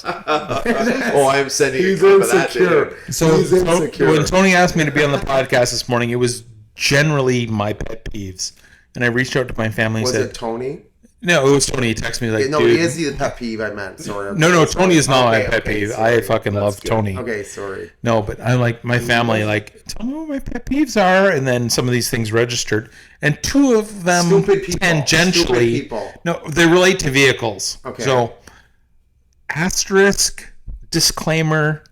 Speaker 1: I am sending
Speaker 2: He's insecure.
Speaker 3: He's insecure. When Tony asked me to be on the podcast this morning, it was generally my pet peeves. And I reached out to my family and said...
Speaker 2: Was it Tony?
Speaker 3: No, it was Tony. He texted me like,
Speaker 2: no,
Speaker 3: dude.
Speaker 2: he is the pet peeve I meant. Sorry.
Speaker 3: No, Tony is not my pet peeve. Sorry. I fucking love Tony.
Speaker 2: Okay, sorry.
Speaker 3: No, but I'm like, my family, like, tell me what my pet peeves are. And then some of these things registered. And 2 of them tangentially. No, they relate to vehicles.
Speaker 2: Okay.
Speaker 3: So, asterisk, disclaimer,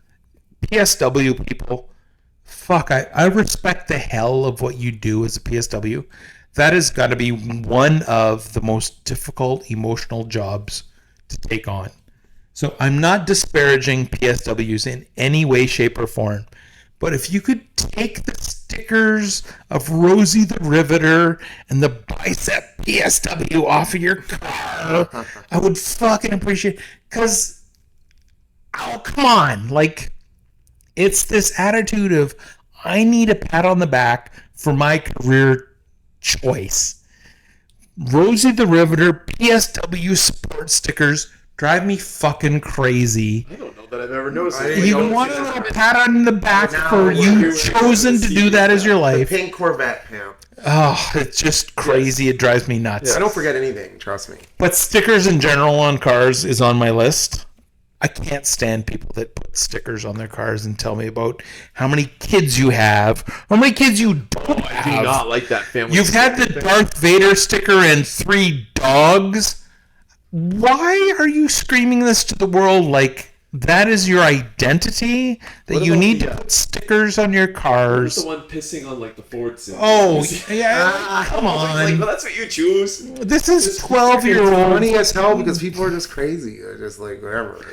Speaker 3: PSW people, fuck, I respect the hell of what you do as a PSW. That has got to be one of the most difficult emotional jobs to take on. So I'm not disparaging PSWs in any way, shape, or form. But if you could take the stickers of Rosie the Riveter and the bicep PSW off of your car, I would fucking appreciate it. Because, oh, come on. Like, it's this attitude of, I need a pat on the back for my career choice. Rosie the Riveter PSW support stickers drive me fucking crazy.
Speaker 1: I don't know that I've ever noticed it.
Speaker 3: You want a little pat on the back for you chosen to do that as your life.
Speaker 2: The pink Corvette pimp.
Speaker 3: Oh, it's just crazy. Yes. It drives me nuts.
Speaker 2: I don't forget anything, trust me.
Speaker 3: But stickers in general on cars is on my list. I can't stand people that put stickers on their cars and tell me about how many kids you have, how many kids you don't have.
Speaker 1: I do not like that family.
Speaker 3: You've had the Darth Vader sticker and 3 dogs. Why are you screaming this to the world like that is your identity? That you need to put stickers on your cars?
Speaker 1: The one pissing on like the Ford symbol.
Speaker 3: Oh, yeah. Come on.
Speaker 1: Like, well, that's what you choose.
Speaker 3: This is 12-year-old.
Speaker 2: Funny as hell because people are just crazy. They're just like, whatever.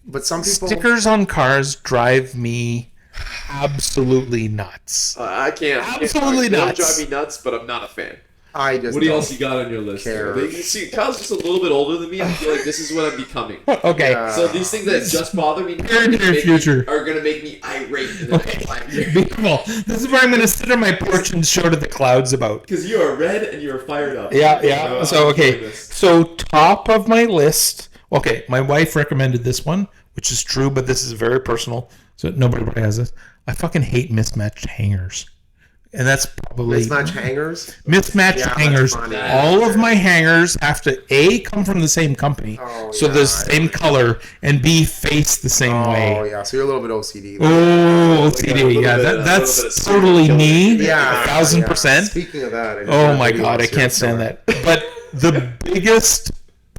Speaker 2: But some people...
Speaker 3: Stickers on cars drive me absolutely nuts.
Speaker 1: I can't.
Speaker 3: Absolutely nuts.
Speaker 1: They don't drive me nuts, but I'm not a fan.
Speaker 2: What
Speaker 1: else you got on your list? See, Kyle's just a little bit older than me. I feel like this is what I'm becoming.
Speaker 3: Okay.
Speaker 1: So these things that just bother me are going to make me irate in the next 5 years.
Speaker 3: Cool. This is where I'm going to sit on my porch and show to the clouds about.
Speaker 1: Because you are red and you are fired up.
Speaker 3: Yeah. So, okay. So, top of my list. Okay, my wife recommended this one, which is true, but this is very personal. So, nobody has this. I fucking hate mismatched hangers. And that's probably...
Speaker 2: Mismatched hangers?
Speaker 3: Mismatched hangers. All of my hangers have to, A, come from the same company, so the same color, and B, face the same way.
Speaker 2: Oh, yeah. So you're a little bit OCD.
Speaker 3: OCD. Yeah, that's totally me.
Speaker 2: Yeah.
Speaker 3: 1,000%.
Speaker 2: Speaking of that...
Speaker 3: Oh, my God. I can't stand that. But the biggest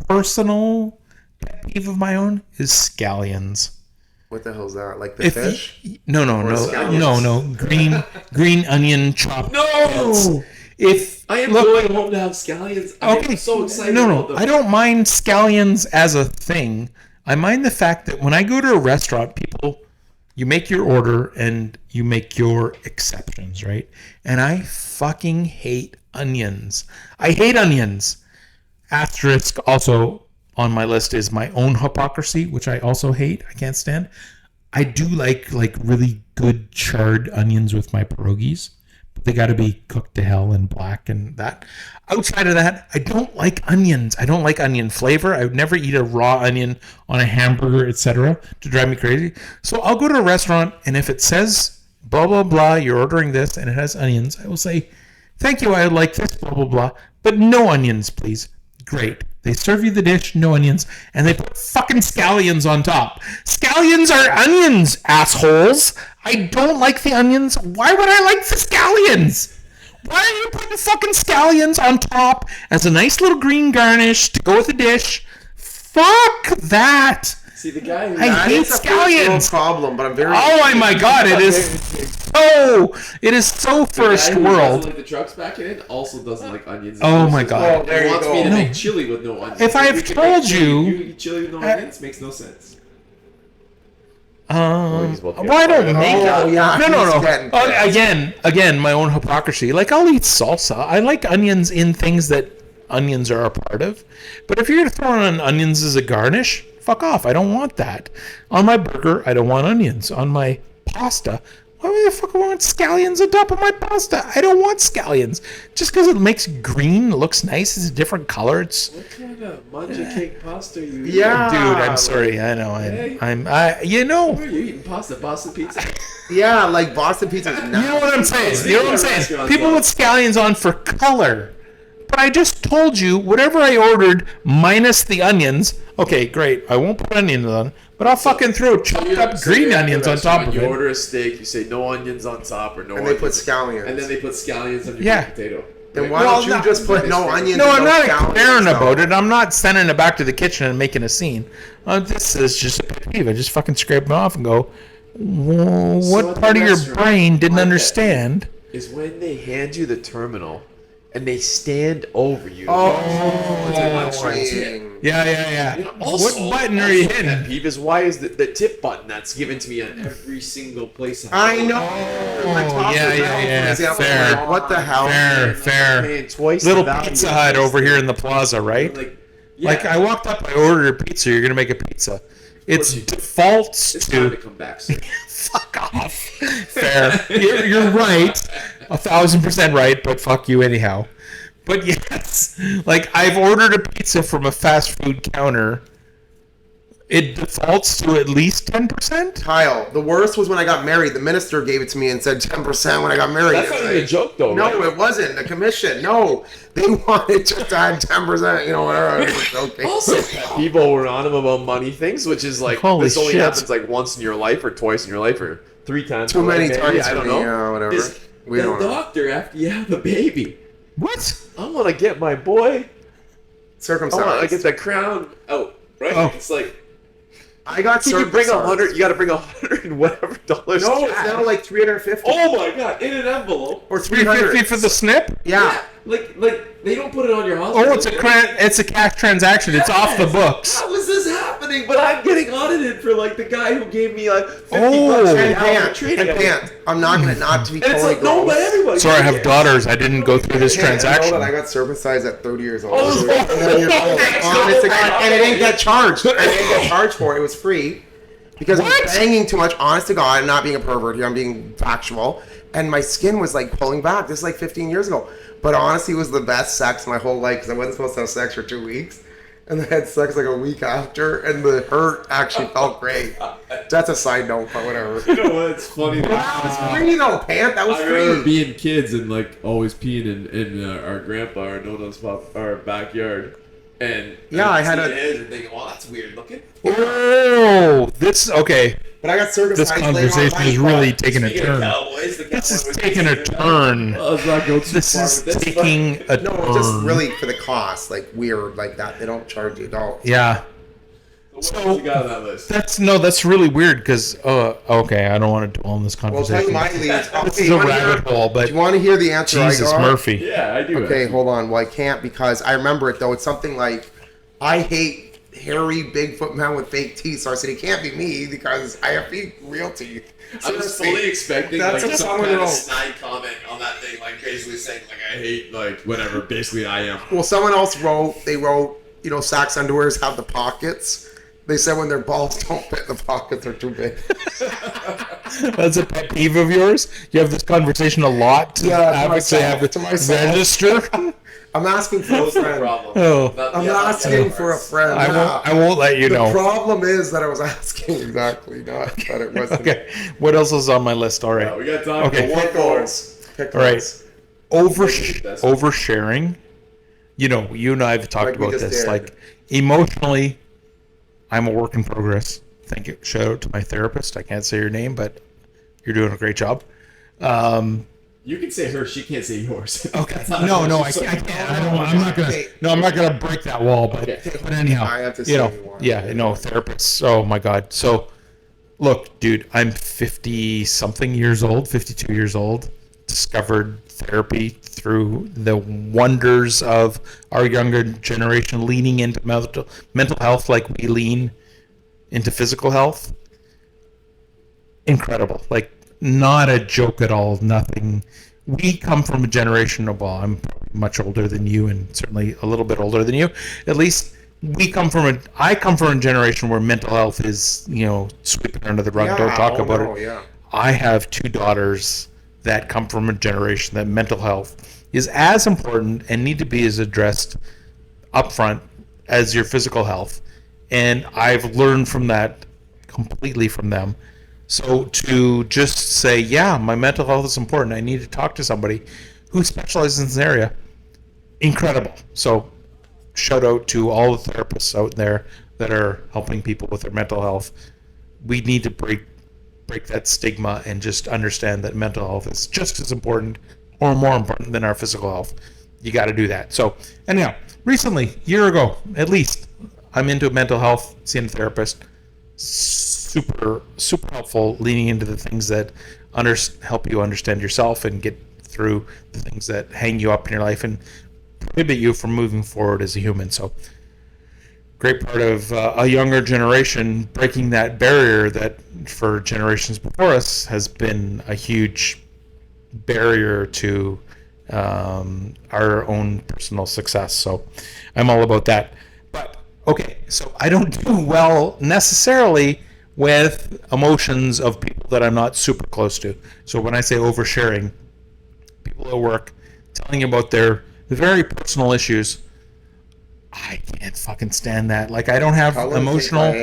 Speaker 3: personal pet peeve of my own is scallions.
Speaker 2: What the hell is that? Like the fish?
Speaker 3: No. Green onion chopped.
Speaker 1: No! I am going home to have scallions. I'm so excited.
Speaker 3: No. I don't mind scallions as a thing. I mind the fact that when I go to a restaurant, you make your order and you make your exceptions, right? And I fucking hate onions. I hate onions. Asterisk also on my list is my own hypocrisy, which I also hate. I can't stand. I do like really good charred onions with my pierogies, but they got to be cooked to hell and black and that. Outside of that, I don't like onions. I don't like onion flavor. I would never eat a raw onion on a hamburger, etc. to drive me crazy. So I'll go to a restaurant, and if it says blah blah blah, you're ordering this, and it has onions, I will say, "Thank you, I like this blah blah blah, but no onions, please." Great. They serve you the dish, no onions, and they put fucking scallions on top. Scallions are onions, assholes. I don't like the onions. Why would I like the scallions? Why are you putting fucking scallions on top as a nice little green garnish to go with the dish? Fuck that.
Speaker 1: See, the guy who
Speaker 3: I hate scallions.
Speaker 2: Problem, but I'm very.
Speaker 3: Oh my god, it is so first
Speaker 1: the guy who
Speaker 3: world.
Speaker 1: doesn't like the trucks back in also doesn't like onions.
Speaker 3: Oh my god.
Speaker 1: He wants me to make chili with no onions.
Speaker 3: If I've told you
Speaker 1: eat chili with no onions makes no sense.
Speaker 3: Well, I don't make it.
Speaker 2: Yeah,
Speaker 3: no. Again, my own hypocrisy. Like, I'll eat salsa. I like onions in things that onions are a part of. But if you're going to throw on onions as a garnish, fuck off. I don't want that. On my burger, I don't want onions. On my pasta, why the fuck do I want scallions on top of my pasta? I don't want scallions. Just because it makes green, it looks nice, it's a different color. It's
Speaker 1: what kind of manja cake pasta you eat?
Speaker 2: Yeah,
Speaker 3: dude, I'm sorry. I know. You know.
Speaker 1: Where are you eating pasta? Boston pizza?
Speaker 2: Yeah, like Boston pizza.
Speaker 3: You know what I'm saying? You know what I'm saying? People put scallions on for color. But I just told you, whatever I ordered minus the onions, okay, great. I won't put onions on, but I'll fucking throw chopped up green onions on top of it.
Speaker 1: You order a steak, you say no onions on top or no onions.
Speaker 2: And they put scallions.
Speaker 1: And then they put scallions on your potato.
Speaker 2: Then why don't you just put no onions?
Speaker 3: No, I'm not caring about it. I'm not sending it back to the kitchen and making a scene. This is just a pet peeve. I just fucking scrape them off and go, what part of your brain didn't understand?
Speaker 1: Is when they hand you the terminal and they stand over you.
Speaker 3: Yeah.
Speaker 1: You know, also,
Speaker 3: what button are you hitting?
Speaker 1: That peeve is why is the tip button that's given to me on every single place
Speaker 2: I know.
Speaker 3: Yeah. Fair.
Speaker 2: What the hell?
Speaker 3: Fair. Little Pizza Hut over here in the plaza, right? Like I walked up, I ordered a pizza. You're gonna make a pizza. It's defaults
Speaker 1: it's
Speaker 3: to.
Speaker 1: Time to come back, sir.
Speaker 3: Fuck off. Fair. You're right. 1,000% right, but fuck you anyhow. But yes, like I've ordered a pizza from a fast food counter. It defaults to at least 10%.
Speaker 2: Kyle, the worst was when I got married. The minister gave it to me and said 10% when I got married.
Speaker 1: That's not even a joke, though.
Speaker 2: No,
Speaker 1: right?
Speaker 2: It wasn't. The commission. No, they wanted just to add 10%. You know, whatever. Okay.
Speaker 1: Also, people were on him about money things, which is like
Speaker 3: holy
Speaker 1: this only
Speaker 3: shit.
Speaker 1: happens like once in your life or twice in your life or 3 times.
Speaker 2: Too many times.
Speaker 1: I don't know.
Speaker 2: Yeah, whatever.
Speaker 1: The doctor after you have the baby.
Speaker 3: What?
Speaker 1: I want to get my boy
Speaker 2: Circumcised.
Speaker 1: I want to get the crown out. Right?
Speaker 3: Oh.
Speaker 1: It's like.
Speaker 2: I got
Speaker 1: you bring 100. You got to bring $100 and whatever dollars.
Speaker 2: No, it's now like $350.
Speaker 1: Oh my god! In an envelope.
Speaker 2: Or $350
Speaker 3: for the snip?
Speaker 2: Yeah.
Speaker 1: Like they don't put it on your hospital.
Speaker 3: Oh, it's a cash transaction. It's off the books.
Speaker 1: How is this happening? But I'm getting audited for like the guy who gave me like $50
Speaker 2: and I'm not gonna not to be
Speaker 1: and
Speaker 2: totally
Speaker 1: it's like, no, but everybody.
Speaker 3: Sorry, I have daughters. I didn't go through this transaction.
Speaker 2: I got circumcised at 30 years old.
Speaker 1: Oh,
Speaker 2: and it didn't get charged. I didn't get charged for it. It was free. Because I was banging too much, honest to God, I'm not being a pervert here, I'm being factual. And my skin was like pulling back. This is like 15 years ago. But honestly, it was the best sex my whole life because I wasn't supposed to have sex for 2 weeks. And I had sex like a week after, and the hurt actually felt great. That's a side note, but whatever.
Speaker 1: You know what? It's funny.
Speaker 2: That was free though, Pant. That was
Speaker 1: I
Speaker 2: free.
Speaker 1: remember being kids and like always peeing in our grandpa or no-no's our backyard. And
Speaker 2: I had
Speaker 1: and thinking, well, that's weird looking.
Speaker 3: Oh, okay.
Speaker 2: But I got circumcised.
Speaker 3: This conversation is really taking a turn.
Speaker 1: Cowboys,
Speaker 3: This is taking a turn.
Speaker 1: Let's not go too
Speaker 3: This
Speaker 1: far
Speaker 3: is
Speaker 1: with this,
Speaker 3: taking a turn.
Speaker 2: No, just really for the cost, like weird, like that. They don't charge you at all.
Speaker 3: Yeah.
Speaker 1: What else you got on that list?
Speaker 3: That's really weird because okay, I don't want to dwell on this
Speaker 2: Well, tell
Speaker 3: conversation.
Speaker 2: you my leads.
Speaker 3: This is a rabbit hole, but
Speaker 2: do you want to hear the answer
Speaker 3: Jesus
Speaker 2: I got?
Speaker 3: Murphy.
Speaker 1: Yeah, I do.
Speaker 2: Okay, hold on. Well, I can't because I remember it though. It's something like I hate hairy Bigfoot man with fake teeth. So I said, it can't be me because I have real teeth.
Speaker 1: I was fully expecting
Speaker 2: that's
Speaker 1: like
Speaker 2: what
Speaker 1: some
Speaker 2: someone
Speaker 1: kind of
Speaker 2: wrote.
Speaker 1: snide comment on that thing, like basically saying like I hate like whatever. Basically, I am.
Speaker 2: Well, someone else wrote. They wrote, Sax underwears have the pockets. They said when their balls don't fit, the pockets are too big.
Speaker 3: That's a pet peeve of yours? You have this conversation a lot to have it register?
Speaker 2: I'm asking for a friend.
Speaker 3: Oh.
Speaker 2: I'm asking for a friend.
Speaker 3: I won't let you know.
Speaker 2: The problem is that I was asking exactly, not that it wasn't.
Speaker 3: Okay. What else is on my list? All right.
Speaker 1: We got time for
Speaker 2: Pick goals.
Speaker 3: All right. Oversharing. You and I have talked about this. Like, emotionally, I'm a work in progress. Thank you. Shout out to my therapist. I can't say your name, but you're doing a great job.
Speaker 1: You can say her. She can't say yours.
Speaker 3: Okay. No, I can't. I'm not gonna break that wall. But anyhow,
Speaker 2: I have to say
Speaker 3: therapists. Oh my God. So, look, dude, I'm 50-something years old, 52 years old. Discovered therapy through the wonders of our younger generation leaning into mental health like we lean into physical health. Incredible. Like, not a joke at all. Nothing. We come from a generation of, well, I'm much older than you and certainly a little bit older than you. At least I come from a generation where mental health is, sweeping under the rug. Don't talk about it.
Speaker 2: Yeah.
Speaker 3: I have 2 daughters that come from a generation that mental health is as important and need to be as addressed upfront as your physical health. And I've learned from that completely from them. So to just say, yeah, my mental health is important, I need to talk to somebody who specializes in this area, incredible. So shout out to all the therapists out there that are helping people with their mental health. We need to break that stigma and just understand that mental health is just as important or more important than our physical health. You got to do that. So anyhow, recently, year ago at least, I'm into mental health, seeing a therapist. Super helpful, leaning into the things that help you understand yourself and get through the things that hang you up in your life and prohibit you from moving forward as a human. So great part of a younger generation breaking that barrier that for generations before us has been a huge barrier to our own personal success. So I'm all about that. But okay, so I don't do well necessarily with emotions of people that I'm not super close to. So when I say oversharing, people at work telling you about their very personal issues, I can't fucking stand that. Like, I don't have emotional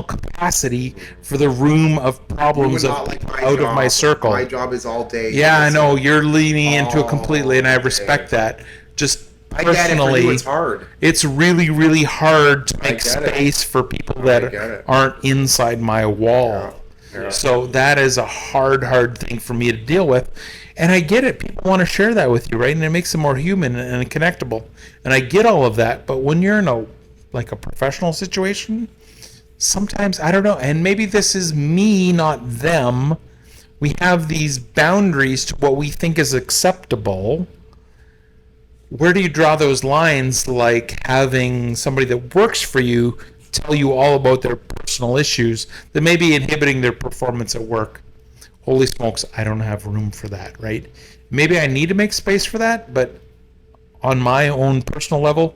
Speaker 3: capacity for the room of problems of people out of my circle.
Speaker 2: My job is all day.
Speaker 3: Yeah, I know you're leaning into it completely, and I respect that. Just personally,
Speaker 2: I get it. For you, it's hard.
Speaker 3: It's really, really hard to make space for people that aren't inside my wall. Yeah. So that is a hard thing for me to deal with. And I get it. People want to share that with you, right? And it makes them more human and connectable. And I get all of that. But when you're in a professional situation, sometimes, I don't know, and maybe this is me, not them, we have these boundaries to what we think is acceptable. Where do you draw those lines, like having somebody that works for you tell you all about their personal issues that may be inhibiting their performance at work? Holy smokes, I don't have room for that, right? Maybe I need to make space for that, but on my own personal level,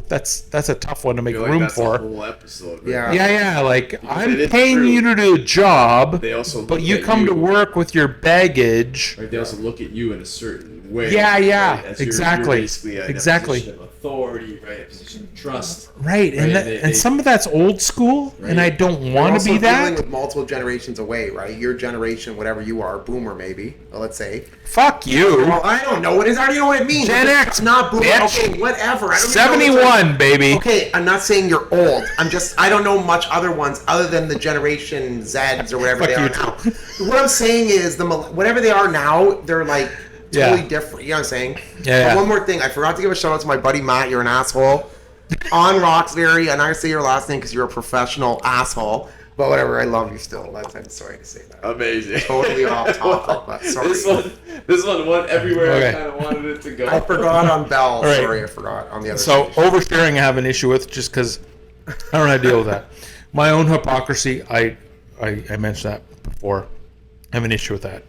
Speaker 3: that's a tough one to make room for.
Speaker 1: A whole episode, right?
Speaker 3: Yeah. Like, I'm paying you to do a job, but you come to work with your baggage.
Speaker 1: Right, they also look at you in a certain way.
Speaker 3: Yeah,
Speaker 1: right?
Speaker 3: exactly.
Speaker 1: You're basically in a position of authority, right? A position of trust.
Speaker 3: Right, right? And some of that's old school, right? And I don't want to be that.
Speaker 2: Dealing with multiple generations away, right? Your generation, whatever you are, boomer maybe, let's say.
Speaker 3: Fuck you.
Speaker 2: Well, I don't know what it is. I don't know what it means.
Speaker 3: Gen X,
Speaker 2: not boomer.
Speaker 3: Bitch.
Speaker 2: Okay, whatever. I don't
Speaker 3: 71, baby.
Speaker 2: Okay, I'm not saying you're old. I don't know much other ones other than the Generation Zs or whatever they are now. What I'm saying is, whatever they are now, they're like totally different. You know what I'm saying?
Speaker 3: Yeah.
Speaker 2: But one more thing. I forgot to give a shout out to my buddy Matt. You're an asshole. On Roxbury, and I say your last name because you're a professional asshole. But whatever, I love you still. I'm sorry to say that.
Speaker 1: Amazing.
Speaker 2: Totally off topic, but sorry.
Speaker 1: This one went everywhere I kind of wanted it to go.
Speaker 2: I forgot on Bell.
Speaker 3: Right.
Speaker 2: Sorry, I forgot on the other
Speaker 3: So
Speaker 2: station.
Speaker 3: oversharing I have an issue with just because I don't know how to deal with that. My own hypocrisy, I mentioned that before. I have an issue with that.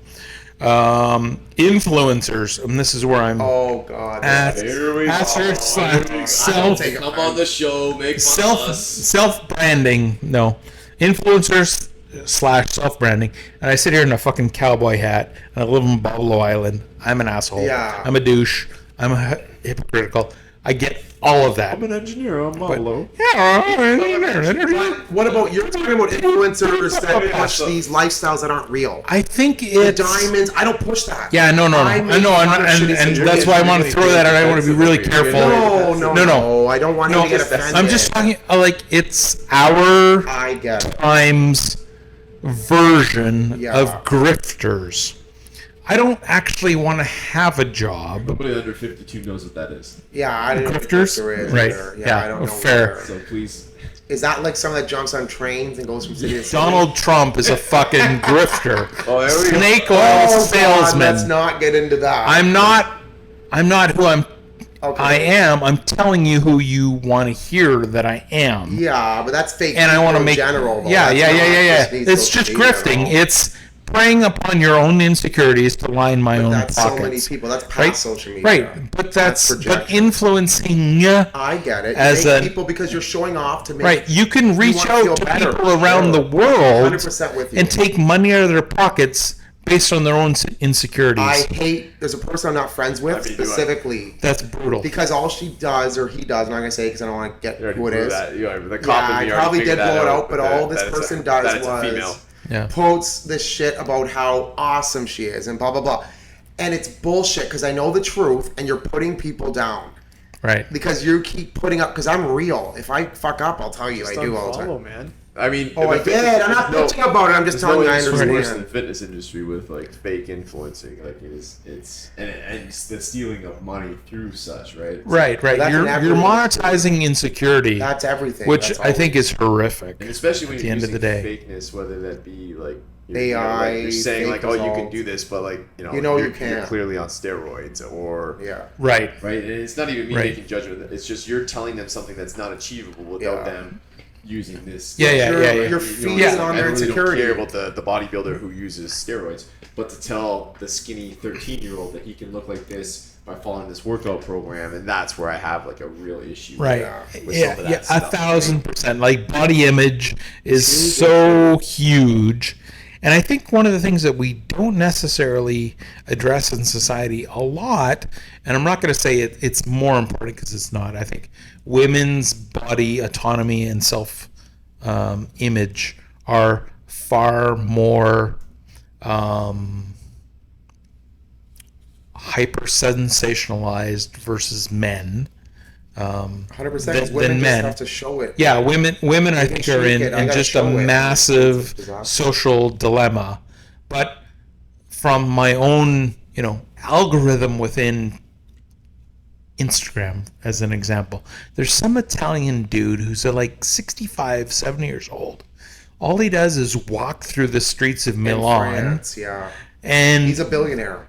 Speaker 3: Influencers, and this is where I'm.
Speaker 2: Oh God!
Speaker 1: Here we go.
Speaker 3: Come
Speaker 1: on the show, make fun of us.
Speaker 3: Self-branding. No, influencers / self-branding. And I sit here in a fucking cowboy hat, and I live on Buffalo Island. I'm an asshole.
Speaker 2: Yeah.
Speaker 3: I'm a douche. I'm a hypocritical. I get all of that.
Speaker 1: I'm an engineer on Buffalo.
Speaker 2: What about you're talking about influencers that push these lifestyles that aren't real?
Speaker 3: I think
Speaker 2: The
Speaker 3: it's
Speaker 2: diamonds. I don't push that.
Speaker 3: Yeah, no. I know, and that's why I want to throw that, and I want to be really careful.
Speaker 2: No. I don't want you to get offended.
Speaker 3: I'm just talking like it's our
Speaker 2: I get it.
Speaker 3: times version of grifters. I don't actually want to have a job.
Speaker 1: Nobody under 52 knows what that is.
Speaker 2: Yeah, I didn't
Speaker 3: grifters,
Speaker 2: know what grifters is
Speaker 3: right?
Speaker 2: either.
Speaker 3: Yeah,
Speaker 2: I don't know.
Speaker 3: fair.
Speaker 1: So please.
Speaker 2: Is that like someone that jumps on trains and goes from city to city?
Speaker 3: Donald Trump is a fucking grifter. Snake oil
Speaker 2: God,
Speaker 3: salesman.
Speaker 2: let's not get into that.
Speaker 3: I'm not who I'm.
Speaker 2: Okay.
Speaker 3: I am. I'm telling you who you want to hear that I am.
Speaker 2: Yeah, but that's fake.
Speaker 3: And I want to make
Speaker 2: general. Though.
Speaker 3: Yeah.
Speaker 2: That's
Speaker 3: It's just grifting. It's preying upon your own insecurities to line my own
Speaker 2: that's
Speaker 3: pockets.
Speaker 2: so many people. That's past
Speaker 3: Right?
Speaker 2: social media.
Speaker 3: Right, but that's
Speaker 2: projection.
Speaker 3: influencing.
Speaker 2: I get it.
Speaker 3: As
Speaker 2: you make people because you're showing off to make.
Speaker 3: Right, you can reach
Speaker 2: wanna feel
Speaker 3: out to
Speaker 2: better,
Speaker 3: people around the world
Speaker 2: 100% with you.
Speaker 3: and take money out of their pockets based on their own insecurities.
Speaker 2: I hate. There's a person I'm not friends with specifically.
Speaker 3: That's brutal.
Speaker 2: Because all she does or he does, I'm not gonna say because I don't want to get who it is.
Speaker 1: I
Speaker 2: probably did blow it out, but all this person does was posts this shit about how awesome she is and blah blah blah, and it's bullshit because I know the truth and you're putting people down.
Speaker 3: Right.
Speaker 2: Because you keep putting up. Because I'm real. If I fuck up, I'll tell you. I do all the time.
Speaker 1: Man. I mean,
Speaker 2: I did. I'm not bitching about it. I'm just telling you I understand.
Speaker 1: Worse in the fitness industry with like fake influencing, like it's the stealing of money through such, right?
Speaker 3: Right. You're monetizing insecurity.
Speaker 2: That's everything.
Speaker 3: Which I think is horrific.
Speaker 1: And especially when
Speaker 3: at the
Speaker 1: you're
Speaker 3: end of the day,
Speaker 1: fakeness, whether that be like
Speaker 2: AI,
Speaker 1: you're saying like, oh, you can do this, but like you can't. You're clearly on steroids, or
Speaker 3: right.
Speaker 1: And it's not even me making judgment. It's just you're telling them something that's not achievable without them using this.
Speaker 2: You're feeding on their insecurity.
Speaker 1: I don't care about the bodybuilder who uses steroids, but to tell the skinny 13-year-old that he can look like this by following this workout program, and that's where I have like a real issue.
Speaker 3: Right.
Speaker 1: With some of that stuff.
Speaker 3: 1,000%. Like body image is so huge. And I think one of the things that we don't necessarily address in society a lot, and I'm not going to say it's more important because it's not. I think women's body autonomy and self image are far more hyper sensationalized versus men.
Speaker 2: 100%. Women just have to show it.
Speaker 3: Yeah, women I think are in just a massive social dilemma. But from my own, algorithm within Instagram, as an example, there's some Italian dude who's like 65, 70 years old. All he does is walk through the streets of Milan.
Speaker 2: France,
Speaker 3: and
Speaker 2: he's a billionaire.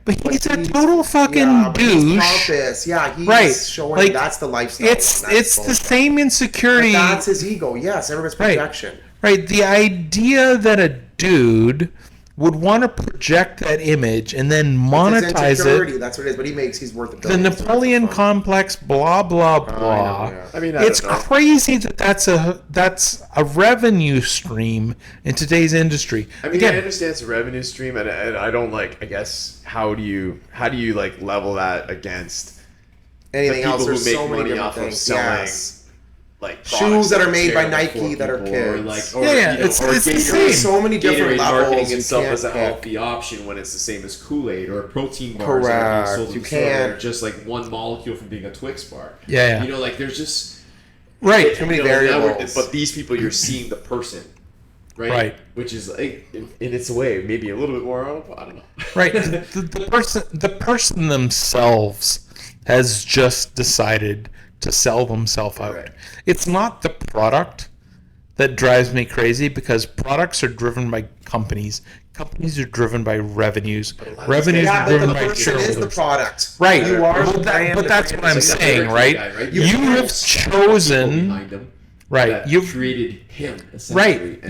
Speaker 3: But he's a total fucking douche.
Speaker 2: He's pompous. He's showing that's the lifestyle.
Speaker 3: It's the same insecurity.
Speaker 2: But that's his ego. Yes, everybody's projection.
Speaker 3: Right. The idea that a dude would want to project that image and then monetize it.
Speaker 2: That's what it is. But he's worth $1
Speaker 3: The
Speaker 2: billion.
Speaker 3: Napoleon complex, blah blah blah.
Speaker 1: I mean,
Speaker 3: it's crazy that's a revenue stream in today's industry.
Speaker 1: I mean, I understand it's a revenue stream, and I don't like. I guess how do you like level that against
Speaker 2: anything
Speaker 1: the people
Speaker 2: else? There's
Speaker 1: who make
Speaker 2: so many
Speaker 1: money
Speaker 2: different
Speaker 1: off
Speaker 2: things.
Speaker 1: of selling. Like
Speaker 2: shoes that are made by Nike that are kids.
Speaker 3: It's the same.
Speaker 2: So many different levels.
Speaker 1: Marketing itself as a healthy option when it's the same as Kool-Aid or protein bars.
Speaker 2: Correct. You can't
Speaker 1: just like one molecule from being a Twix bar.
Speaker 3: Yeah.
Speaker 1: Like there's just
Speaker 2: too many variables.
Speaker 1: But these people, you're seeing the person, right? Which is like, in its way, maybe a little bit more. I don't know.
Speaker 3: Right. The person themselves has just decided to sell themselves out. It's not the product that drives me crazy because products are driven by companies. Companies are driven by revenues. Revenues are driven by shareholders.
Speaker 2: Is the product.
Speaker 3: Right. You are but that's what I'm saying, right? You have chosen... Right. You've
Speaker 1: created him,
Speaker 3: right.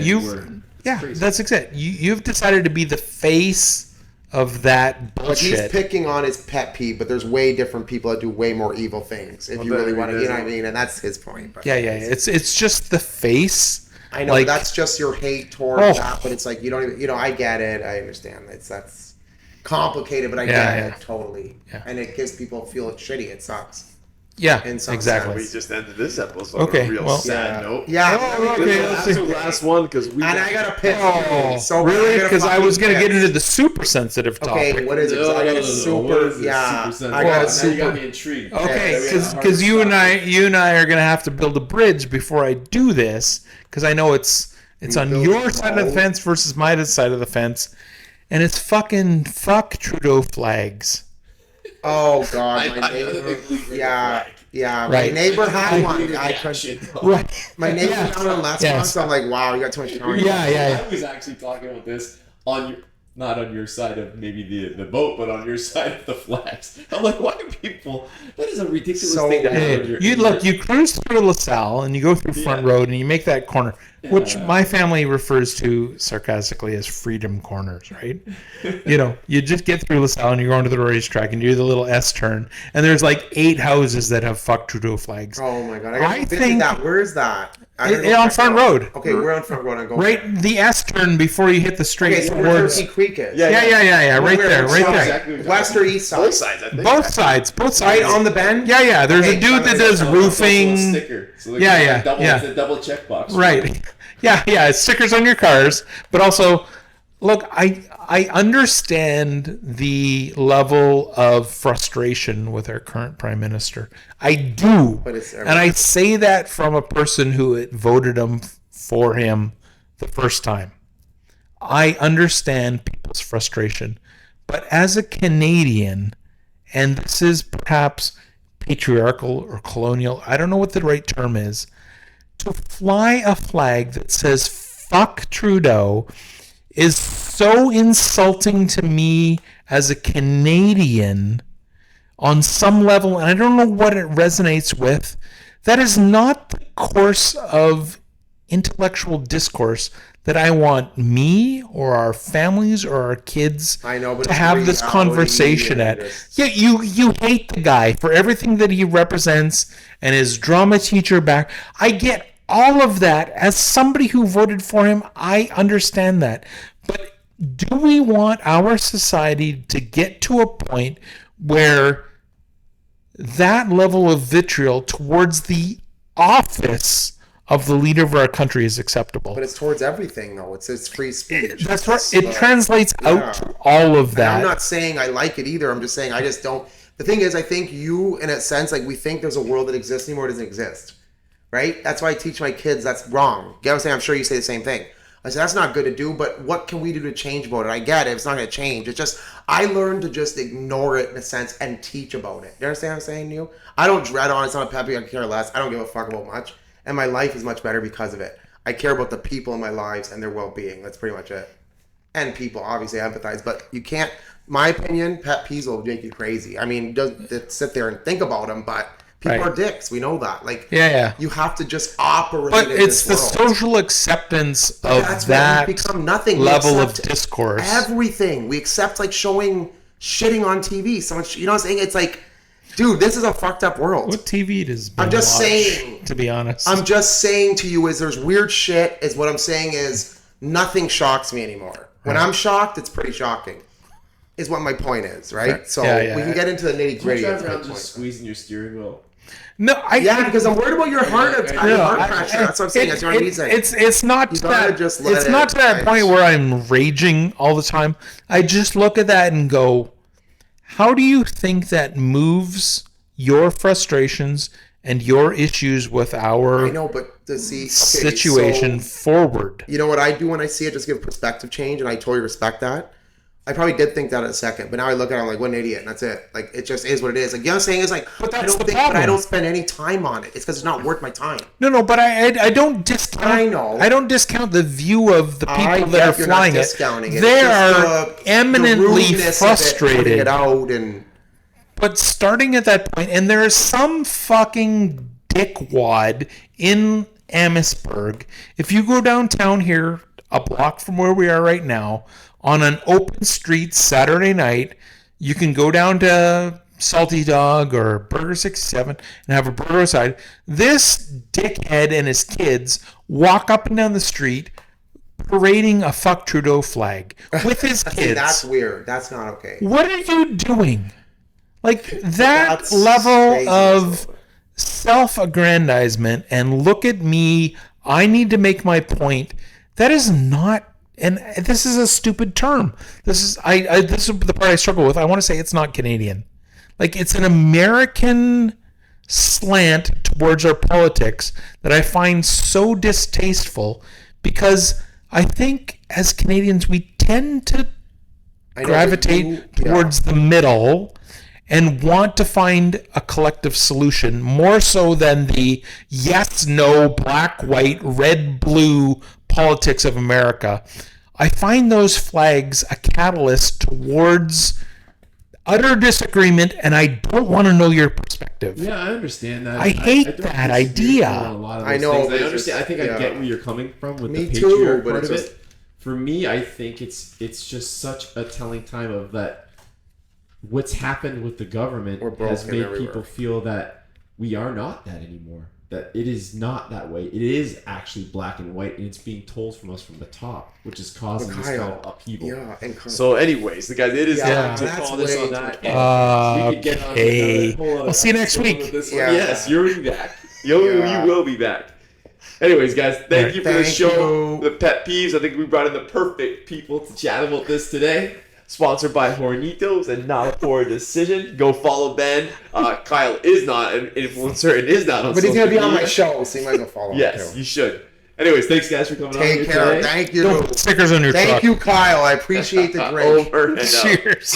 Speaker 3: That's exact. You've decided to be the face of that bullshit.
Speaker 2: But he's picking on his pet peeve, but there's way different people that do way more evil things. If you really want to, you know what I mean? And that's his point. But
Speaker 3: It's just the face.
Speaker 2: I know, that's just your hate towards that, but it's like, you don't even, I get it. I understand. That's complicated, but I get it totally. Yeah. And it gives people feel shitty. It sucks.
Speaker 3: Yeah, exactly.
Speaker 1: We just ended this episode on a real sad note.
Speaker 2: Let's
Speaker 1: do the last one because
Speaker 2: I got to pick.
Speaker 3: So really? Because I was going to get into the super sensitive topic.
Speaker 2: Okay, what is it? I got a super.
Speaker 1: I got a super. You got me intrigued.
Speaker 3: Okay, because you and I are going to have to build a bridge before I do this, because I know it's on your side of the fence versus my side of the fence, and it's fuck Trudeau flags.
Speaker 2: Oh God, my neighbor. Yeah. My neighbor had one. My neighbor found one last month, so I'm like, wow, you got too much time.
Speaker 1: I was actually talking about this not on your side of maybe the boat, but on your side of the flags. I'm like, why do people? That is a ridiculous thing to have.
Speaker 3: You cruise through LaSalle and you go through Front Road and you make that corner, which my family refers to sarcastically as freedom corners, right? You just get through LaSalle and you're going to the racetrack and you do the little S turn, and there's like 8 houses that have fuck Trudeau flags.
Speaker 2: Oh my God, I think that. Where is that?
Speaker 3: On Front Road.
Speaker 2: Okay, we're on Front Road.
Speaker 3: Right, the S turn before you hit the straight towards
Speaker 2: Turkey Creek is.
Speaker 3: Yeah, right there.
Speaker 2: Exactly west or east side?
Speaker 1: Both sides, I think.
Speaker 3: Both sides.
Speaker 2: Right on the bend?
Speaker 3: Yeah. There's a dude that does roofing.
Speaker 1: Sticker. So it's a double checkbox.
Speaker 3: Right. Yeah. Stickers on your cars, but also, look, I understand the level of frustration with our current prime minister. I do, and I say that from a person who voted for him the first time. I understand people's frustration, but as a Canadian, and this is perhaps patriarchal or colonial, I don't know what the right term is, to fly a flag that says fuck Trudeau is so insulting to me as a Canadian on some level, and I don't know what it resonates with. That is not the course of intellectual discourse that I want me or our families or our kids to have this conversation at. Yeah, you hate the guy for everything that he represents and his drama teacher back. I get all of that. As somebody who voted for him, I understand that. But do we want our society to get to a point where that level of vitriol towards the office of the leader of our country is acceptable?
Speaker 2: But it's towards everything, though. It's free speech.
Speaker 3: That's right. It translates out to all of that.
Speaker 2: And I'm not saying I like it either. I'm just saying I just don't. The thing is, I think you, in a sense, like we think there's a world that exists anymore. It doesn't exist. Right? That's why I teach my kids that's wrong. You know what I'm saying? I'm sure you say the same thing. I said, that's not good to do, but what can we do to change about it? I get it. It's not going to change. It's just, I learned to just ignore it in a sense and teach about it. You understand what I'm saying to you? I don't dread on it. It's not a peppy. I care less. I don't give a fuck about much. And my life is much better because of it. I care about the people in my lives and their well-being. That's pretty much it. And people, obviously, empathize. But you can't, my opinion, pet peeves will make you crazy. I mean, just sit there and think about them, but people are dicks. We know that. Like, you have to just operate.
Speaker 3: But it's the social acceptance of that
Speaker 2: become nothing.
Speaker 3: Level of discourse.
Speaker 2: Everything. We accept, like, showing shitting on TV. So much, you know what I'm saying? It's like, dude, this is a fucked up world.
Speaker 3: What TV does Ben
Speaker 2: I'm just
Speaker 3: watch,
Speaker 2: saying,
Speaker 3: to be honest.
Speaker 2: I'm just saying to you is there's weird shit. Is what I'm saying is nothing shocks me anymore. When I'm shocked, it's pretty shocking. Is what my point is, right? So we can get into the nitty gritty.
Speaker 1: You drive around just squeezing your steering wheel.
Speaker 3: No,
Speaker 2: because I'm worried about your heart pressure. That's what I'm saying. That's what I'm saying.
Speaker 3: It's not to that. It's not to that point where I'm raging all the time. I just look at that and go, how do you think that moves your frustrations and your issues with our situation forward?
Speaker 2: You know what I do when I see it? Just give perspective change, and I totally respect that. I probably did think that at a second, but now I look at it, I'm like, what an idiot, and that's it. Like, it just is what it is. Like, you know what I'm saying? It's like,
Speaker 3: but that's the problem.
Speaker 2: But I don't spend any time on it. It's because it's not worth my time.
Speaker 3: No, but I don't discount.
Speaker 2: I know.
Speaker 3: I don't discount the view of the people that are flying it.
Speaker 2: It.
Speaker 3: They are eminently frustrated.
Speaker 2: It out and.
Speaker 3: But starting at that point, and there is some fucking dickwad in Amherstburg. If you go downtown here, a block from where we are right now, on an open street Saturday night, you can go down to Salty Dog or Burger 67 and have a burger outside. This dickhead and his kids walk up and down the street parading a fuck Trudeau flag with his kids.
Speaker 2: That's weird. That's not okay.
Speaker 3: What are you doing? Like, that level of self-aggrandizement and look at me, I need to make my point. That is not. And this is a stupid term. This is the part I struggle with. I want to say it's not Canadian. Like, it's an American slant towards our politics that I find so distasteful, because I think as Canadians we tend to gravitate towards the middle and want to find a collective solution more so than the yes, no, black, white, red, blue politics of America. I find those flags a catalyst towards utter disagreement, and I don't want to know your perspective.
Speaker 1: Yeah, I understand that.
Speaker 3: I hate that idea.
Speaker 2: I know.
Speaker 1: I understand. I think I get where you're coming from with the
Speaker 2: patriarch
Speaker 1: patriarch part of it. For me, I think it's just such a telling time of that. What's happened with the government has made people feel that we are not that anymore. That it is not that way. It is actually black and white, and it's being told from us from the top, which is causing this kind of upheaval. Yeah, so, anyways, the guys, it is time to call this on that. We could get on to
Speaker 3: we'll see you next week.
Speaker 1: Yes, you'll be back. You will be back. Anyways, guys, thank you for the show. The Pet Peeves. I think we brought in the perfect people to chat about this today. Sponsored by Hornitos and not a poor decision. Go follow Ben. Kyle is not an influencer and is not on social media. But he's going to be on my show, so you might go follow him. Yes, you should. Anyways, thanks guys for coming on here today.
Speaker 2: Thank you.
Speaker 3: Don't put stickers on your truck.
Speaker 2: Thank you, Kyle. I appreciate the drink.
Speaker 1: Over and out.
Speaker 3: Cheers.